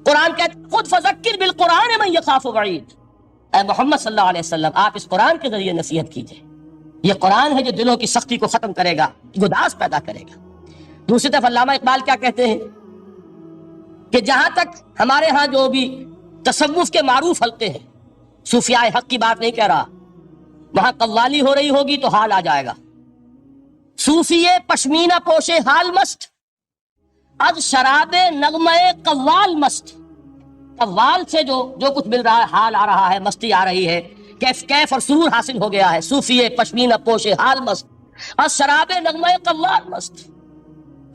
قرآن کہتا ہے خود فذکر بالقرآن من یخاف وعید. اے محمد صلی اللہ علیہ وسلم، آپ اس قرآن کے ذریعے نصیحت کیجئے. یہ قرآن ہے جو دلوں کی سختی کو ختم کرے گا، گداز پیدا کرے گا. دوسری طرف علامہ اقبال کیا کہتے ہیں کہ جہاں تک ہمارے ہاں جو بھی تصوف کے معروف حلقے ہیں، صوفیاء حق کی بات نہیں کہہ رہا، وہاں قوالی ہو رہی ہوگی تو حال آ جائے گا. صوفی پشمینہ پوشے حال مست، از شراب نغمہ قوال مست. قوال سے جو کچھ مل رہا ہے، حال آ رہا ہے، مستی آ رہی ہے، کیف اور سرور حاصل ہو گیا ہے. صوفی پشمینہ پوشے حال مست، از شراب نغمہ قوال مست.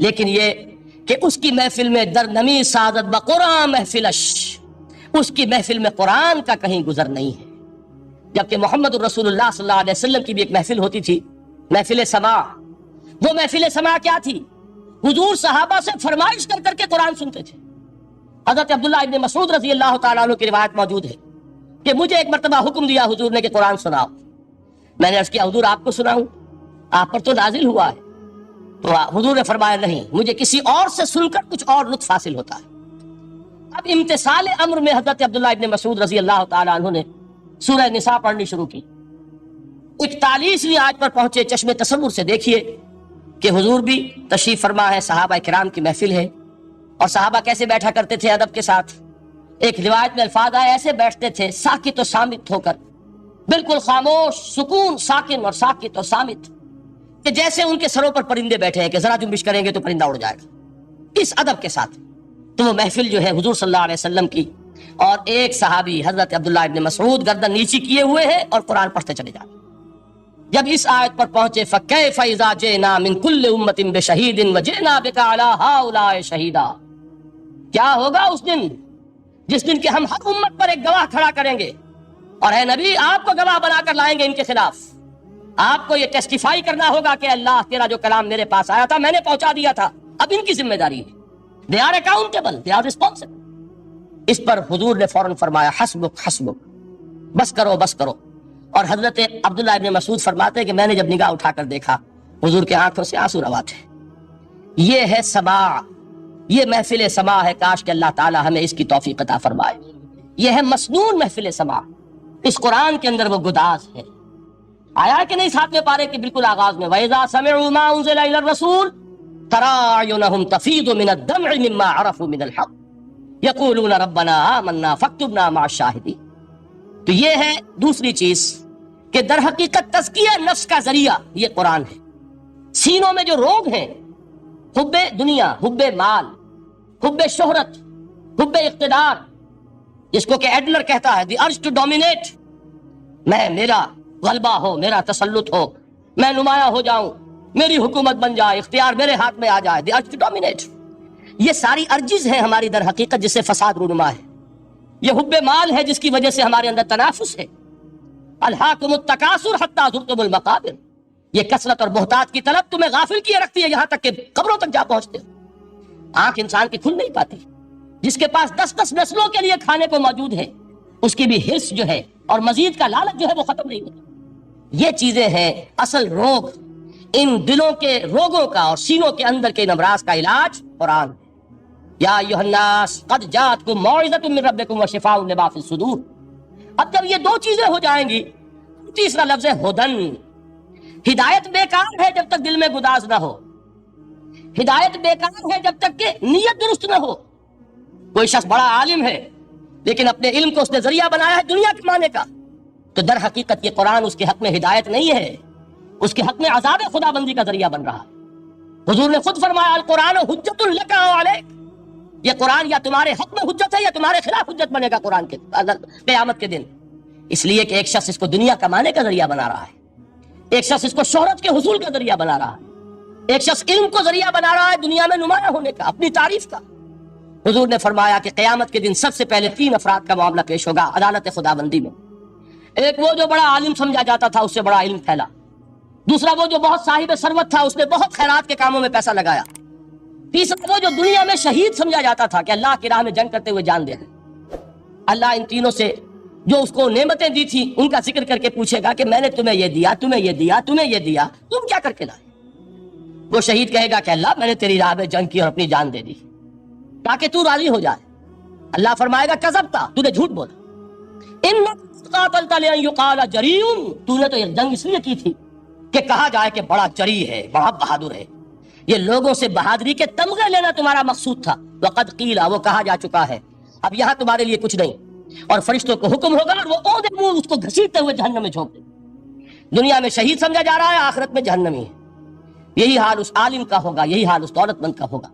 لیکن یہ کہ اس کی محفل میں در نمی سعادت بقرآن محفلش، اس کی محفل میں قرآن کا کہیں گزر نہیں ہے. جبکہ محمد الرسول اللہ صلی اللہ علیہ وسلم کی بھی ایک محفل ہوتی تھی، محفل سماع. وہ محفل سماع کیا تھی؟ حضور صحابہ سے فرمائش کر کر کے قرآن سنتے تھے. حضرت عبداللہ ابن مسعود رضی اللہ تعالیٰ عنہ کی روایت موجود ہے کہ مجھے ایک مرتبہ حکم دیا حضور نے کہ قرآن سناؤ. میں نے عرض کیا حضور آپ کو سناؤں؟ آپ پر تو نازل ہوا ہے. تو حضور نے فرمایا نہیں، مجھے کسی اور سے سن کر کچھ اور لطف حاصل ہوتا ہے. اب امتثال امر میں حضرت عبداللہ ابن مسعود رضی اللہ تعالیٰ عنہ نے سورہ نساء پڑھنی شروع کی. 41ویں آیت پر پہنچے. چشم تصور سے دیکھیے کہ حضور بھی تشریف فرما ہے، صحابہ کرام کی محفل ہے، اور صحابہ کیسے بیٹھا کرتے تھے ادب کے ساتھ. ایک روایت میں الفاظ آئے ایسے بیٹھتے تھے ساکت و صامت ہو کر، بالکل خاموش، سکون، ساکن اور ساکت اور صامت، کہ جیسے ان کے سروں پر پرندے بیٹھے ہیں کہ ذرا جنبش کریں گے تو پرندہ اڑ جائے گا، اس ادب کے ساتھ. تو وہ محفل جو ہے حضور صلی اللہ علیہ وسلم کی، اور ایک صحابی حضرت عبداللہ ابن مسعود گردن نیچی کیے ہوئے ہیں اور قرآن پڑھتے چلے جاتے. جب اس آیت پر پہنچے فَكَيْفَ إِذَا جِئْنَا مِن كُلِّ أُمَّةٍ بِشَهِيدٍ وَجِئْنَا بِكَ عَلَىٰ هَٰؤُلَاءِ شَهِيدًا، کیا ہوگا اس دن جس دن کہ ہم ہر امت پر ایک گواہ کھڑا کریں گے، اور اے نبی آپ کو گواہ بنا کر لائیں گے ان کے خلاف. آپ کو یہ ٹیسٹیفائی کرنا ہوگا کہ اللہ تیرا جو کلام میرے پاس آیا تھا میں نے پہنچا دیا تھا، اب ان کی ذمہ داری ہے. They are accountable, they are responsible. اس پر حضور نے فوراً فرمایا حسبک حسبک، بس کرو بس کرو. اور حضرت عبداللہ ابن مسعود فرماتے ہیں کہ میں نے جب نگاہ اٹھا کر دیکھا حضور کے آنکھوں سے آنسو روا تھے. یہ ہے سماع، یہ محفل سماع ہے. کاش کہ اللہ تعالی ہمیں اس کی توفیق عطا فرمائے. یہ ہے مسنون محفل سماع. اس قرآن کے اندر وہ گداز ہے. آیا کہ نہیں ساتویں پارے کے بالکل آغاز میں وَإِذَا سَمِعُوا مَا أُنزِلَ إِلَى الرَّسُولِ تَرَىٰ أَعْيُنَهُمْ تَفِيضُ مِنَ الدَّمْعِ مِمَّا عَرَفُوا مِنَ الْحَقِّ يَقُولُونَ رَبَّنَا آمَنَّا فَاكْتُبْنَا مَعَ الشَّاهِدِينَ. تو یہ ہے دوسری چیز کہ در حقیقت تزکیہ نفس کا ذریعہ یہ قرآن ہے. سینوں میں جو روگ ہیں، حب دنیا، حب مال، حب شہرت، حب اقتدار، جس کو کہ ایڈلر کہتا ہے دی ارج ٹو ڈومینیٹ، میرا غلبہ ہو، میرا تسلط ہو، میں نمایاں ہو جاؤں، میری حکومت بن جائے، اختیار میرے ہاتھ میں آ جائے، دی ارج ٹو ڈومینیٹ. یہ ساری ارجز ہیں ہماری در حقیقت جس سے فساد رونما ہے. یہ حب مال ہے جس کی وجہ سے ہمارے اندر تنافس ہے. الہاکم التکاثر حتی زرتم المقابر، یہ کثرت اور بہتات کی طلب تمہیں غافل کیے رکھتی ہے یہاں تک کہ قبروں تک جا پہنچتے ہو. آنکھ انسان کی کھل نہیں پاتی. جس کے پاس 10 نسلوں کے لیے کھانے کو موجود ہے، اس کی بھی حرص جو ہے اور مزید کا لالچ جو ہے وہ ختم نہیں ہوتا. یہ چیزیں ہیں اصل روگ. ان دلوں کے روگوں کا اور سینوں کے اندر کے امراض کا علاج قرآن ہے. یا ایھا الناس قد جاءتکم موعظۃ من ربکم وشفاء لما فی الصدور. اب جب یہ دو چیزیں ہو جائیں گی، تیسرا لفظ ہے ہدن. ہدایت بیکار ہے جب تک دل میں گداز نہ ہو. ہدایت بیکار ہے جب تک کہ نیت درست نہ ہو. کوئی شخص بڑا عالم ہے لیکن اپنے علم کو اس نے ذریعہ بنایا ہے دنیا کمانے کا، تو در حقیقت یہ قرآن اس کے حق میں ہدایت نہیں ہے، اس کے حق میں عذاب خدا بندی کا ذریعہ بن رہا ہے. حضور نے خود فرمایا القرآن حجت لک و علیک، یہ قرآن یا تمہارے حق میں حجت ہے یا تمہارے خلاف حجت بنے گا قرآن کے قیامت کے دن. اس لیے کہ ایک شخص اس کو دنیا کمانے کا ذریعہ بنا رہا ہے، ایک شخص اس کو شہرت کے حصول کا ذریعہ بنا رہا ہے، ایک شخص علم کو ذریعہ بنا رہا ہے دنیا میں نمایاں ہونے کا، اپنی تعریف کا. حضور نے فرمایا کہ قیامت کے دن سب سے پہلے 3 افراد کا معاملہ پیش ہوگا عدالت خدا بندی میں. ایک وہ جو بڑا عالم سمجھا جاتا تھا، اس سے بڑا علم پھیلا. دوسرا وہ جو بہت صاحب ثروت تھا، اس نے بہت خیرات کے کاموں میں پیسہ لگایا. تیسرا وہ جو دنیا میں شہید سمجھا جاتا تھا کہ اللہ کی راہ میں جنگ کرتے ہوئے جان دے دیں، اللہ ان تینوں سے جو اس کو نعمتیں دی تھی ان کا ذکر کر کے پوچھے گا کہ میں نے تمہیں یہ دیا، تمہیں یہ دیا، تمہیں یہ دیا، تم کیا کر کے لائے؟ وہ شہید کہے گا کہ اللہ میں نے تیری راہ میں جنگ کی اور اپنی جان دے دی تاکہ تو راضی ہو جائے۔ اللہ فرمائے گا کذبتا، تو نے جھوٹ بولا، انک قاتلت لان یقال جریء، تو نے تو یہ جنگ اس لیے کی تھی کہ کہا جائے کہ بڑا جری ہے، بڑا بہادر ہے۔ یہ لوگوں سے بہادری کے تمغے لینا تمہارا مقصود تھا۔ وقد قیل، وہ کہا جا چکا ہے، اب یہاں تمہارے لیے کچھ نہیں، اور فرشتوں کو حکم ہوگا اور وہ اونڈے منہ اس کو گھسیٹتے ہوئے جہنم میں جھونک دیں۔ دنیا میں شہید سمجھا جا رہا ہے، آخرت میں جہنمی ہے۔ یہی حال اس عالم کا ہوگا، یہی حال اس دولت مند کا ہوگا۔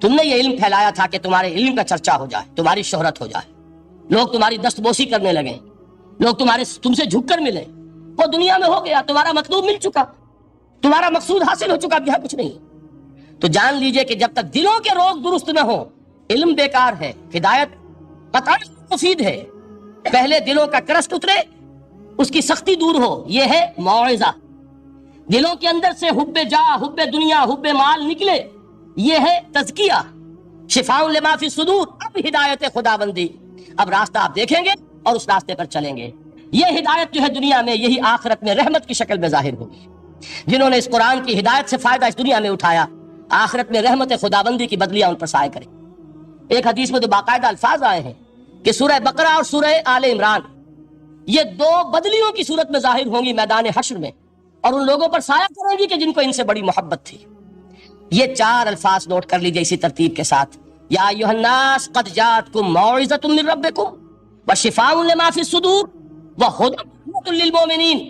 تم نے یہ علم پھیلایا تھا کہ تمہارے علم کا چرچا ہو جائے، تمہاری شہرت ہو جائے، لوگ تمہاری دست بوسی کرنے لگیں، لوگ تم سے جھک کر ملیں۔ وہ دنیا میں ہو گیا، تمہارا مطلوب مل چکا، تمہارا مقصود حاصل ہو چکا، اب یہاں کچھ نہیں۔ تو جان لیجئے کہ جب تک دلوں کے روگ درست نہ ہوں، علم بیکار ہے، ہدایت قطعاً مفید ہے۔ پہلے دلوں کا کرست اترے، اس کی سختی دور ہو، یہ ہے موعظہ۔ دلوں کے اندر سے حب جاہ، حب دنیا، حب مال نکلے، یہ ہے تزکیہ۔ شفاء لما فی الصدور، اب ہدایت خدا بندی، اب راستہ آپ دیکھیں گے اور اس راستے پر چلیں گے۔ یہ ہدایت جو ہے دنیا میں، یہی آخرت میں رحمت کی شکل میں ظاہر ہوگی۔ جنہوں نے اس قرآن کی ہدایت سے فائدہ اس دنیا میں اٹھایا، آخرت میں رحمت خداوندی کی بدلیاں ان پر سایہ کریں۔ ایک حدیث میں تو باقاعدہ الفاظ آئے ہیں کہ سورہ بقرہ اور سورہ آل عمران یہ دو بدلیوں کی صورت میں ظاہر ہوں گی میدان حشر میں، اور ان لوگوں پر سایہ کریں گی کہ جن کو ان سے بڑی محبت تھی۔ یہ چار الفاظ نوٹ کر لیجئے اسی ترتیب کے ساتھ: یا ایھا الناس قد جاءتکم موعظۃ من ربکم وشفاء لما فی الصدور وہدی ورحمۃ للمؤمنین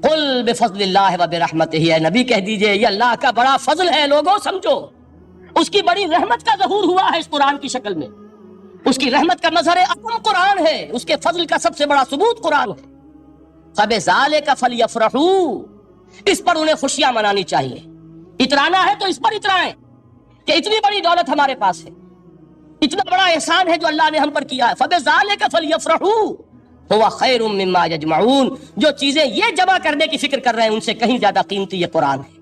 قل بفضل اللہ وبرحمتہ، اے نبی کہہ دیجئے یہ اللہ کا بڑا فضل ہے، لوگوں سمجھو، اس کی بڑی رحمت کا ظہور ہوا ہے اس قرآن کی شکل میں۔ اس کی رحمت کا مظہر عظم قرآن ہے، اس کے فضل کا سب سے بڑا ثبوت قرآن ہے۔ فبذالک فلیفرحوا، اس پر انہیں خوشیاں منانی چاہیے۔ اترانا ہے تو اس پر اترائیں کہ اتنی بڑی دولت ہمارے پاس ہے، اتنا بڑا احسان ہے جو اللہ نے ہم پر کیا ہے۔ فبذالک فلیفرحوا هو خیر مما یجمعون، جو چیزیں یہ جمع کرنے کی فکر کر رہے ہیں ان سے کہیں زیادہ قیمتی یہ قرآن ہے۔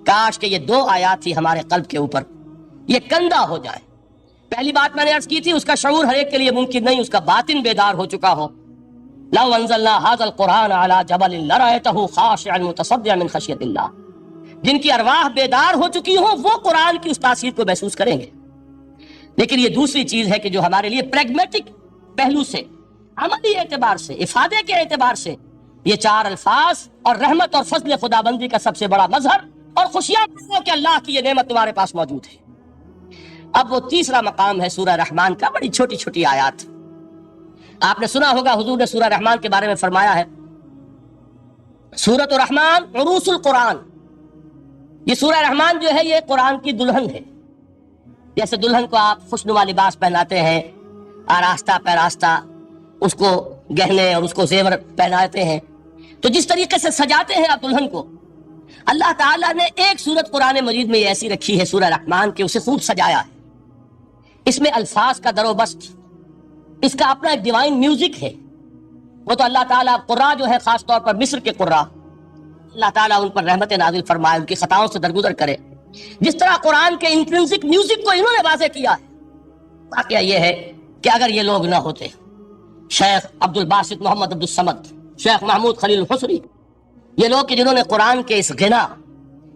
کاش کہ یہ دو آیات ہی ہمارے قلب کے اوپر یہ کندہ ہو جائے۔ پہلی بات میں نے عرض کی تھی، اس کا شعور ہر ایک کے لیے ممکن نہیں، اس کا باطن بیدار ہو چکا ہو۔ لو انزلنا هذا القرآن على جبل لرأيته خاشعا متصدعا من خشیۃ اللہ، جن کی ارواح بیدار ہو چکی ہوں وہ قرآن کی اس تاثیر کو محسوس کریں گے۔ لیکن یہ دوسری چیز ہے کہ جو ہمارے لیے پریگمیٹک پہلو سے، عملی اعتبار سے، افادے کے اعتبار سے، یہ چار الفاظ اور رحمت اور فضل خدابندی کا سب سے بڑا مظہر اور خوشیاں کہ اللہ کی یہ نعمت تمہارے پاس موجود ہے۔ اب وہ تیسرا مقام ہے سورہ رحمان کا، بڑی چھوٹی چھوٹی آیات۔ آپ نے سنا ہوگا حضور نے سورہ رحمان کے بارے میں فرمایا ہے، سورۃ الرحمان عروس القرآن، یہ سورہ رحمان جو ہے یہ قرآن کی دلہن ہے۔ جیسے دلہن کو آپ خوشنما لباس پہناتے ہیں، آراستہ پیراستہ اس کو گہنے اور اس کو زیور پہناتے ہیں، تو جس طریقے سے سجاتے ہیں آپ دلہن کو، اللہ تعالیٰ نے ایک سورت قرآن مجید میں ایسی رکھی ہے سورہ رحمان کے، اسے خوب سجایا ہے۔ اس میں الفاظ کا در و بست، اس کا اپنا ایک ڈیوائن میوزک ہے۔ وہ تو اللہ تعالیٰ قراء جو ہے، خاص طور پر مصر کے قراء، اللہ تعالیٰ ان پر رحمت نازل فرمائے، ان کی خطاؤں سے درگزر کرے۔ جس طرح قرآن کے انٹرنسک میوزک کو انہوں نے واضح کیا ہے۔ واقعہ یہ ہے کہ اگر یہ لوگ نہ ہوتے، شیخ عبد الباسط محمد عبد الصمد، شیخ محمود خلیل الحصری، یہ لوگ کہ جنہوں نے قرآن کے اس غنا،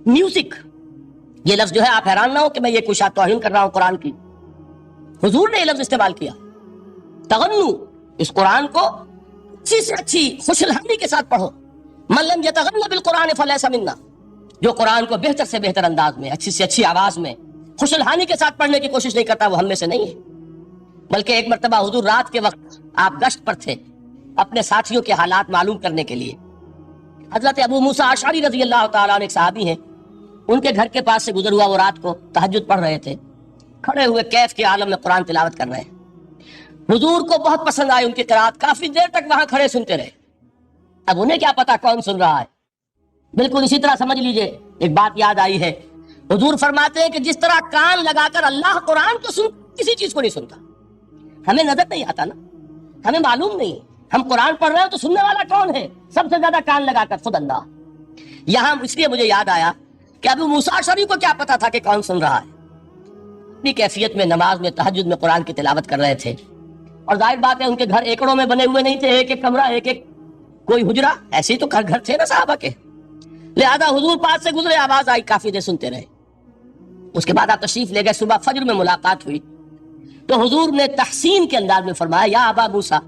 میوزک، یہ لفظ جو ہے آپ حیران نہ ہو کہ میں یہ کوئی توہین کر رہا ہوں قرآن کی، حضور نے یہ لفظ استعمال کیا، تغنو، اس قرآن کو اچھی سے اچھی خوش الحمدی کے ساتھ پڑھو۔ من لم یتغن بالقرآن فلیس منا، جو قرآن کو بہتر سے بہتر انداز میں، اچھی سے اچھی آواز میں، خوش الحانی کے ساتھ پڑھنے کی کوشش نہیں کرتا، وہ ہم میں سے نہیں ہے۔ بلکہ ایک مرتبہ حضور رات کے وقت آپ گشت پر تھے اپنے ساتھیوں کے حالات معلوم کرنے کے لیے۔ حضرت ابو موسیٰ اشعری رضی اللہ تعالیٰ عنہ ایک صحابی ہیں، ان کے گھر کے پاس سے گزر ہوا، وہ رات کو تہجد پڑھ رہے تھے، کھڑے ہوئے کیف کے عالم میں قرآن تلاوت کر رہے ہیں۔ حضور کو بہت پسند آئی ان کی قرات، کافی دیر تک وہاں کھڑے سنتے رہے۔ اب انہیں کیا پتا کون سن رہا ہے۔ بالکل اسی طرح سمجھ لیجئے ایک بات یاد آئی ہے، حضور فرماتے ہیں کہ جس طرح کان لگا کر اللہ قرآن کو سن، کسی چیز کو نہیں سنتا۔ ہمیں نظر نہیں آتا نا، ہمیں معلوم نہیں، ہم قرآن پڑھ رہے ہیں تو سننے والا کون ہے؟ سب سے زیادہ کان لگا کر خود اللہ۔ یہاں اس لیے مجھے یاد آیا کہ ابو موسیٰ اشعری کو کیا پتا تھا کہ کون سن رہا ہے، اپنی کیفیت میں نماز میں تہجد میں قرآن کی تلاوت کر رہے تھے، اور ظاہر بات ہے ان کے گھر ایکڑوں میں بنے ہوئے نہیں تھے، ایک ایک کمرہ، ایک ایک کوئی حجرہ، ایسے ہی تو گھر تھے نا صحابہ کے، لہذا حضور پاس سے گزرے، آواز آئی، کافی دیر سنتے رہے۔ اس کے بعد آپ تشریف لے گئے، صبح فجر میں ملاقات ہوئی تو حضور نے تحسین کے انداز میں فرمایا، یا ابا موسیٰ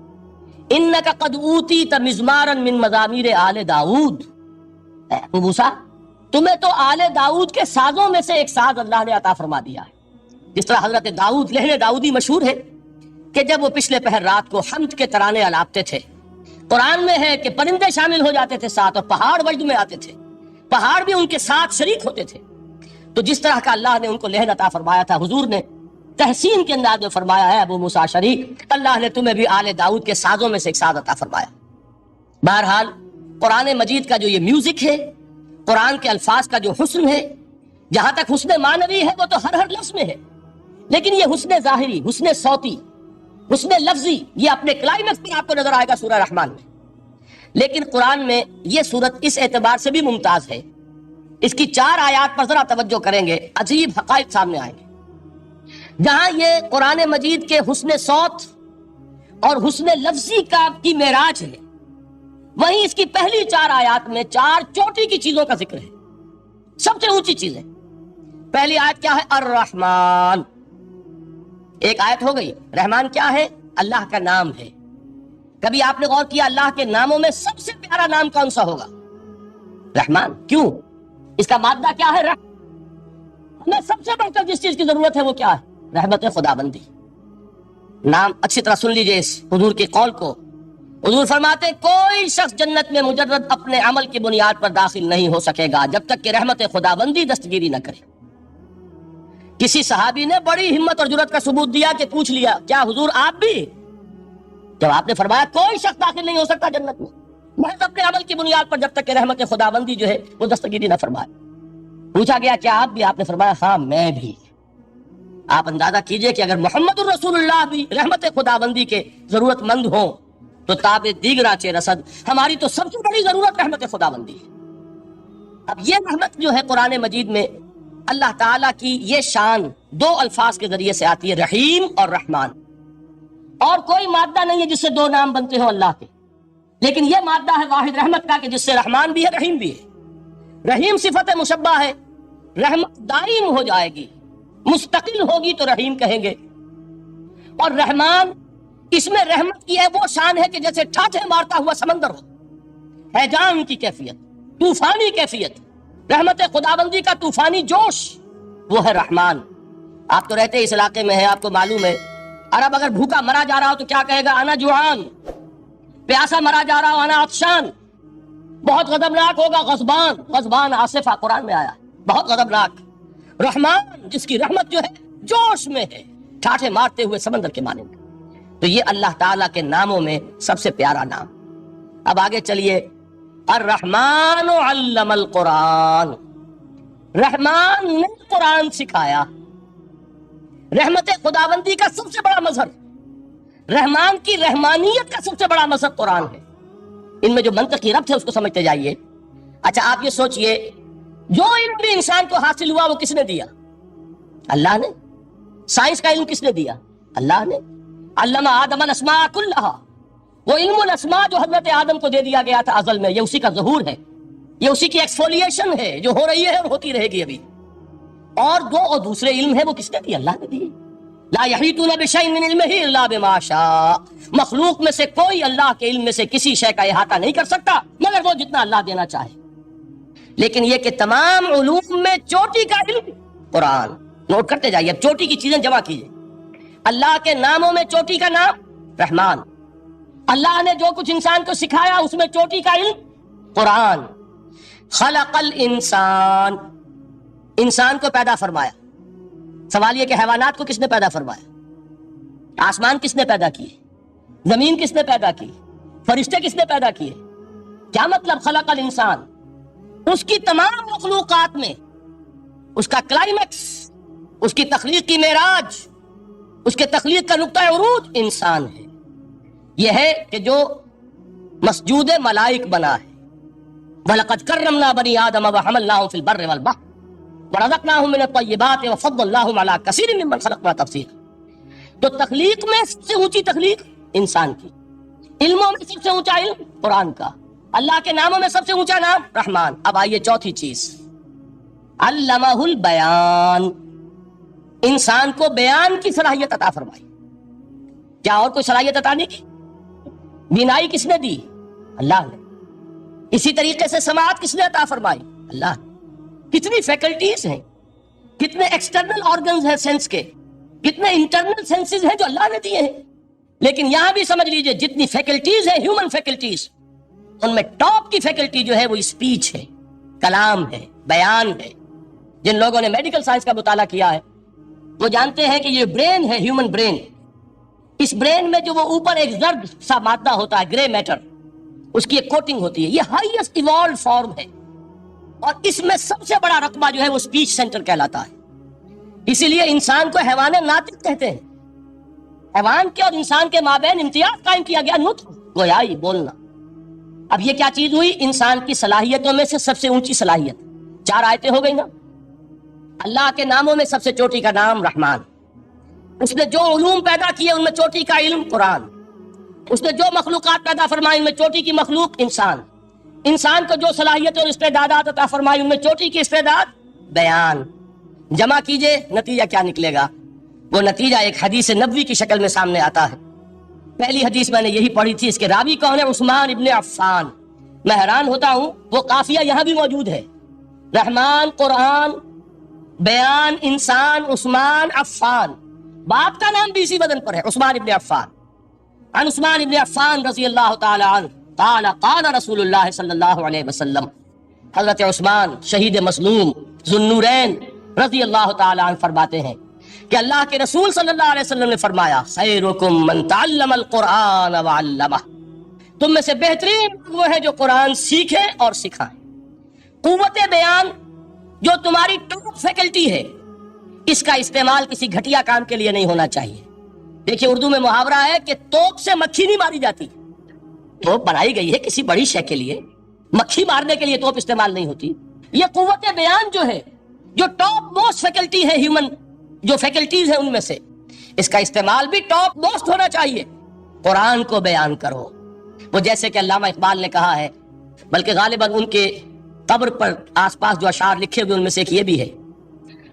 انک قد اوتیت مزمارا من مزامیر آل داؤد، اے ابو موسیٰ تمہیں تو آل داؤد کے سازوں میں سے ایک ساز اللہ نے عطا فرما دیا ہے۔ جس طرح حضرت داؤد، لہن داؤدی مشہور ہے کہ جب وہ پچھلے پہر رات کو حمد کے ترانے الاپتے تھے، قرآن میں ہے کہ پرندے شامل ہو جاتے تھے ساتھ، اور پہاڑ وجد میں آتے تھے، پہاڑ بھی ان کے ساتھ شریک ہوتے تھے۔ تو جس طرح کا اللہ نے ان کو لہن عطا فرمایا تھا، حضور نے تحسین کے انداز میں فرمایا ہے، ابو موسیٰ اشعری اللہ نے تمہیں بھی آل داؤد کے سازوں میں سے ایک ساز عطا فرمایا۔ بہرحال قرآن مجید کا جو یہ میوزک ہے، قرآن کے الفاظ کا جو حسن ہے، جہاں تک حسن معنوی ہے وہ تو ہر لفظ میں ہے، لیکن یہ حسن ظاہری، حسن صوتی، حسن لفظی، یہ اپنے کلائمیکس پر آپ کو نظر آئے گا سورہ رحمان میں۔ لیکن قرآن میں یہ سورت اس اعتبار سے بھی ممتاز ہے، اس کی 4 آیات پر ذرا توجہ کریں گے، عجیب حقائق سامنے آئیں گے۔ جہاں یہ قرآن مجید کے حسن صوت اور حسن لفظی کی معراج ہے، وہیں اس کی پہلی 4 آیات میں 4 چوٹی کی چیزوں کا ذکر ہے، سب سے اونچی چیزیں۔ پہلی آیت کیا ہے؟ الرحمن، ایک آیت ہو گئی۔ رحمان کیا ہے؟ اللہ کا نام ہے۔ کبھی آپ نے غور کیا اللہ کے ناموں میں سب سے پیارا نام کون سا ہوگا؟ رحمان۔ کیوں؟ اس کا مادہ کیا ہے؟ ہمیں سب سے بڑھ کر جس چیز کی ضرورت ہے وہ کیا ہے؟ رحمت خداوندی۔ نام اچھی طرح سن لیجئے اس حضور کی قول کو۔ حضور فرماتے ہیں کوئی شخص جنت میں مجرد اپنے عمل کی بنیاد پر داخل نہیں ہو سکے گا جب تک کہ رحمت خداوندی دستگیری نہ کرے۔ کسی صحابی نے بڑی ہمت اور جرأت کا ثبوت دیا کہ پوچھ لیا، کیا حضور آپ بھی؟ جب آپ نے فرمایا کوئی شخص داخل نہیں ہو سکتا جنت میں محض اپنے عمل کی بنیاد پر جب تک کہ رحمت خداوندی جو ہے وہ دستگیری نہ فرمائے۔ پوچھا گیا کیا آپ بھی؟ آپ نے فرمایا ہاں میں بھی۔ آپ اندازہ کیجئے کہ اگر محمد الرسول اللہ بھی رحمت خداوندی کے ضرورت مند ہوں تو تاب دیگرا چے رسد، ہماری تو سب سے بڑی ضرورت رحمت خداوندی ہے۔ اب یہ رحمت جو ہے قرآن مجید میں اللہ تعالیٰ کی یہ شان 2 الفاظ کے ذریعے سے آتی ہے، رحیم اور رحمان۔ اور کوئی مادہ نہیں ہے جس سے 2 نام بنتے ہوں اللہ کے، لیکن یہ مادہ ہے واحد رحمت کا کہ جس سے رحمان بھی ہے رحیم بھی ہے۔ رحیم صفت مشبہ ہے، رحمت دائم ہو جائے گی، مستقل ہوگی تو رحیم کہیں گے۔ اور رحمان، اس میں رحمت کی ہے وہ شان ہے کہ جیسے ٹھاٹھے مارتا ہوا سمندر ہو، ہیجان کی کیفیت، طوفانی کیفیت، رحمت خداوندی کا طوفانی جوش، وہ ہے رحمان۔ آپ تو رہتے اس علاقے میں ہیں، آپ کو معلوم ہے عرب اگر بھوکا مرا جا رہا ہو تو کیا کہے گا؟ انا جوعان۔ پیاسا مرا جا رہا ہو انا عطشان۔ بہت غضبناک ہوگا غضبان، غضبان آصفہ قرآن میں آیا، بہت غضبناک۔ رحمان جس کی رحمت جو ہے جوش میں ہے، ٹھاٹھے مارتے ہوئے سمندر کے مانند۔ تو یہ اللہ تعالیٰ کے ناموں میں سب سے پیارا نام۔ اب آگے چلیے، الرحمن علم القرآن، رحمان نے قرآن سکھایا۔ رحمت خداوندی کا سب سے بڑا مظہر، رحمان کی رحمانیت کا سب سے بڑا مظہر قرآن ہے۔ ان میں جو منطقی ربط ہے اس کو سمجھتے جائیے۔ اچھا آپ یہ سوچئے، جو علم بھی انسان کو حاصل ہوا وہ کس نے دیا؟ اللہ نے۔ سائنس کا علم کس نے دیا؟ اللہ نے۔ علم آدم الاسماء کلہا، وہ علم الاسماء جو حضرت آدم کو دے دیا گیا تھا ازل میں، یہ اسی کا ظہور ہے، یہ اسی کی ایکسفولیشن ہے جو ہو رہی ہے اور ہوتی رہے گی ابھی۔ اور دوسرے علم ہے وہ کس نے دی؟ اللہ نے دی۔ لا یحیطون بشیء من علمہ الا بما شاء، مخلوق میں سے کوئی اللہ کے علم میں سے کسی شے کا احاطہ نہیں کر سکتا مگر وہ جتنا اللہ دینا چاہے۔ لیکن یہ کہ تمام علوم میں چوٹی کا علم قرآن، نوٹ کرتے جائیے، اب چوٹی کی چیزیں جمع کیجئے۔ اللہ کے ناموں میں چوٹی کا نام رحمان، اللہ نے جو کچھ انسان کو سکھایا اس میں چوٹی کا علم قرآن۔ خلق الانسان، انسان کو پیدا فرمایا۔ سوال یہ کہ حیوانات کو کس نے پیدا فرمایا؟ آسمان کس نے پیدا کیے؟ زمین کس نے پیدا کی؟ فرشتے کس نے پیدا کیے؟ کیا مطلب خلق الانسان؟ اس کی تمام مخلوقات میں اس کا کلائمیکس، اس کی تخلیق کی معراج، اس کے تخلیق کا نقطہ عروج انسان ہے۔ یہ ہے کہ جو مسجود ملائک بنا ہے۔ وَلَقَدْ كَرَّمْنَا بَنِي آدَمَ وَحَمَلْنَاهُمْ فِي الْبَرِّ وَالْبَحْرِ، وَرَزَقْنَاهُم مِّنَ الطَّيِّبَاتِ وَفَضَّلْنَاهُمْ عَلَىٰ كَثِيرٍ مِّمَّنْ خَلَقْنَا تَفْضِيلًا۔ تو تخلیق میں سب سے اونچی تخلیق انسان کی، علموں میں سب سے اونچا علم قرآن کا، اللہ کے ناموں میں سب سے اونچا نام رحمان۔ اب آئیے چوتھی چیز، علمہ البیان، انسان کو بیان کی صلاحیت عطا فرمائی۔ کیا اور کوئی صلاحیت عطا نہیں کی؟ بینائی کس نے دی؟ اللہ نے۔ اسی طریقے سے سماعت کس نے عطا فرمائی؟ اللہ نے۔ کتنی فیکلٹیز ہیں، کتنے ایکسٹرنل آرگنز ہیں سینس کے، کتنے انٹرنل سینسز ہیں جو اللہ نے دیے ہیں۔ لیکن یہاں بھی سمجھ لیجئے جتنی فیکلٹیز ہیں ہیومن فیکلٹیز، ان میں ٹاپ کی فیکلٹی جو ہے وہ اسپیچ ہے، کلام ہے، بیان ہے۔ جن لوگوں نے میڈیکل سائنس کا مطالعہ کیا ہے وہ جانتے ہیں کہ یہ برین ہے، ہیومن برین، اس برین میں جو وہ اوپر ایک زرد سا مادہ ہوتا ہے، گرے میٹر، اس کی ایک کوٹنگ ہوتی ہے، یہ ہائیسٹ ایوالوڈ فارم ہے، اور اس میں سب سے بڑا رقبہ جو ہے وہ اسپیچ سینٹر کہلاتا ہے۔ اسی لیے انسان کو حیوان ناطق کہتے ہیں۔ حیوان کے اور انسان کے مابین امتیاز قائم کیا گیا، نطق، گویائی، بولنا۔ اب یہ کیا چیز ہوئی؟ انسان کی صلاحیتوں میں سے سب سے اونچی صلاحیت۔ 4 آیتیں ہو گئی نا۔ اللہ کے ناموں میں سب سے چوٹی کا نام رحمان، اس نے جو علوم پیدا کیے ان میں چوٹی کا علم قرآن، اس نے جو مخلوقات پیدا فرمائی ان میں چوٹی کی مخلوق انسان، انسان کو جو صلاحیتیں اور استعدادات عطا فرمائی ان میں چوٹی کی استعداد بیان۔ جمع کیجئے نتیجہ کیا نکلے گا؟ وہ نتیجہ ایک حدیث نبوی کی شکل میں سامنے آتا ہے۔ پہلی حدیث میں نے یہی پڑھی تھی، اس کے راوی کون ہے؟ عثمان ابن عفان۔ میں حیران ہوتا ہوں وہ قافیہ یہاں بھی موجود ہے، رحمان، قرآن، بیان، انسان، عثمان، عفان، باپ کا نام بھی اسی وزن پر ہے، عثمان ابن عفان۔ عن عثمان ابن عفان رضی اللہ تعالی عنہ قال قال رسول اللہ صلی اللہ علیہ وسلم، حضرت عثمان شہید مظلوم ذو النورین رضی اللہ تعالی عنہ فرماتے ہیں کہ اللہ کے رسول صلی اللہ علیہ وسلم نے فرمایا، خیرکم من تعلم القرآن وعلمہ، تم میں سے بہترین وہ ہے جو قرآن سیکھے اور سکھائے۔ قوت بیان جو تمہاری ٹاپ فیکلٹی ہے، اس کا استعمال کسی گھٹیا کام کے لیے نہیں ہونا چاہیے۔ دیکھیے اردو میں محاورہ ہے کہ توپ سے مکھی نہیں ماری جاتی، توپ بنائی گئی ہے کسی بڑی شے کے لیے، مکھی مارنے کے لیے توپ استعمال نہیں ہوتی۔ یہ قوت بیان جو ہے، جو ٹاپ موسٹ فیکلٹی ہے ہیومن جو فیکلٹیز ہیں ان میں سے، اس کا استعمال بھی ٹاپ موسٹ ہونا چاہیے۔ قرآن کو بیان کرو، وہ جیسے کہ علامہ اقبال نے کہا ہے، بلکہ غالباً ان کے قبر پر آس پاس جو اشعار لکھے ہوئے ان میں سے ایک یہ بھی ہے،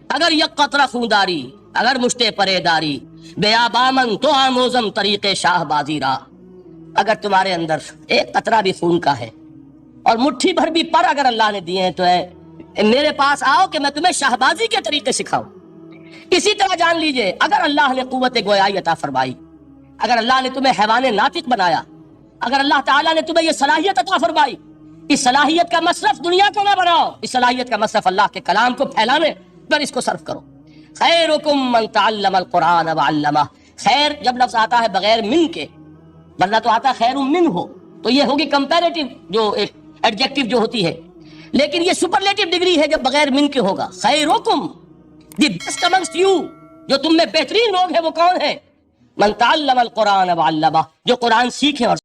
اگر یک قطرہ خونداری، اگر مشتے پرے داری، بیابامن تو آموزم طریق شاہ بازی را، اگر تمہارے اندر ایک قطرہ بھی خون کا ہے اور مٹھی بھر بھی پر اگر اللہ نے دیے ہیں تو ہے میرے پاس آؤ کہ میں تمہیں شاہبازی کے طریقے سکھاؤں۔ اسی طرح جان لیجئے اگر اللہ نے قوت گویائی عطا فرمائی، اگر اللہ نے تمہیں حیوان ناطق بنایا، اگر اللہ تعالیٰ نے تمہیں یہ صلاحیت عطا فرمائی، اس صلاحیت کا مصرف دنیا کو نہ بناؤ، اس صلاحیت کا مصرف اللہ کے کلام کو پھیلانے پر اس کو صرف کرو۔ خیرکم من تعلم القرآن وعلمہ، خیر جب لفظ آتا ہے بغیر من کے، ورنہ تو آتا خیر من ہو تو یہ ہوگی کمپیریٹو جو ایک ایڈجیکٹو جو ہوتی ہے، لیکن یہ سپرلیٹو ڈگری ہے جب بغیر من کے ہوگا۔ خیرکم، دی بیسٹ امنگسٹ یو، جو تم میں بہترین لوگ ہیں وہ کون ہیں؟ من تعلم القرآن وعلمہ، جو قرآن سیکھے اور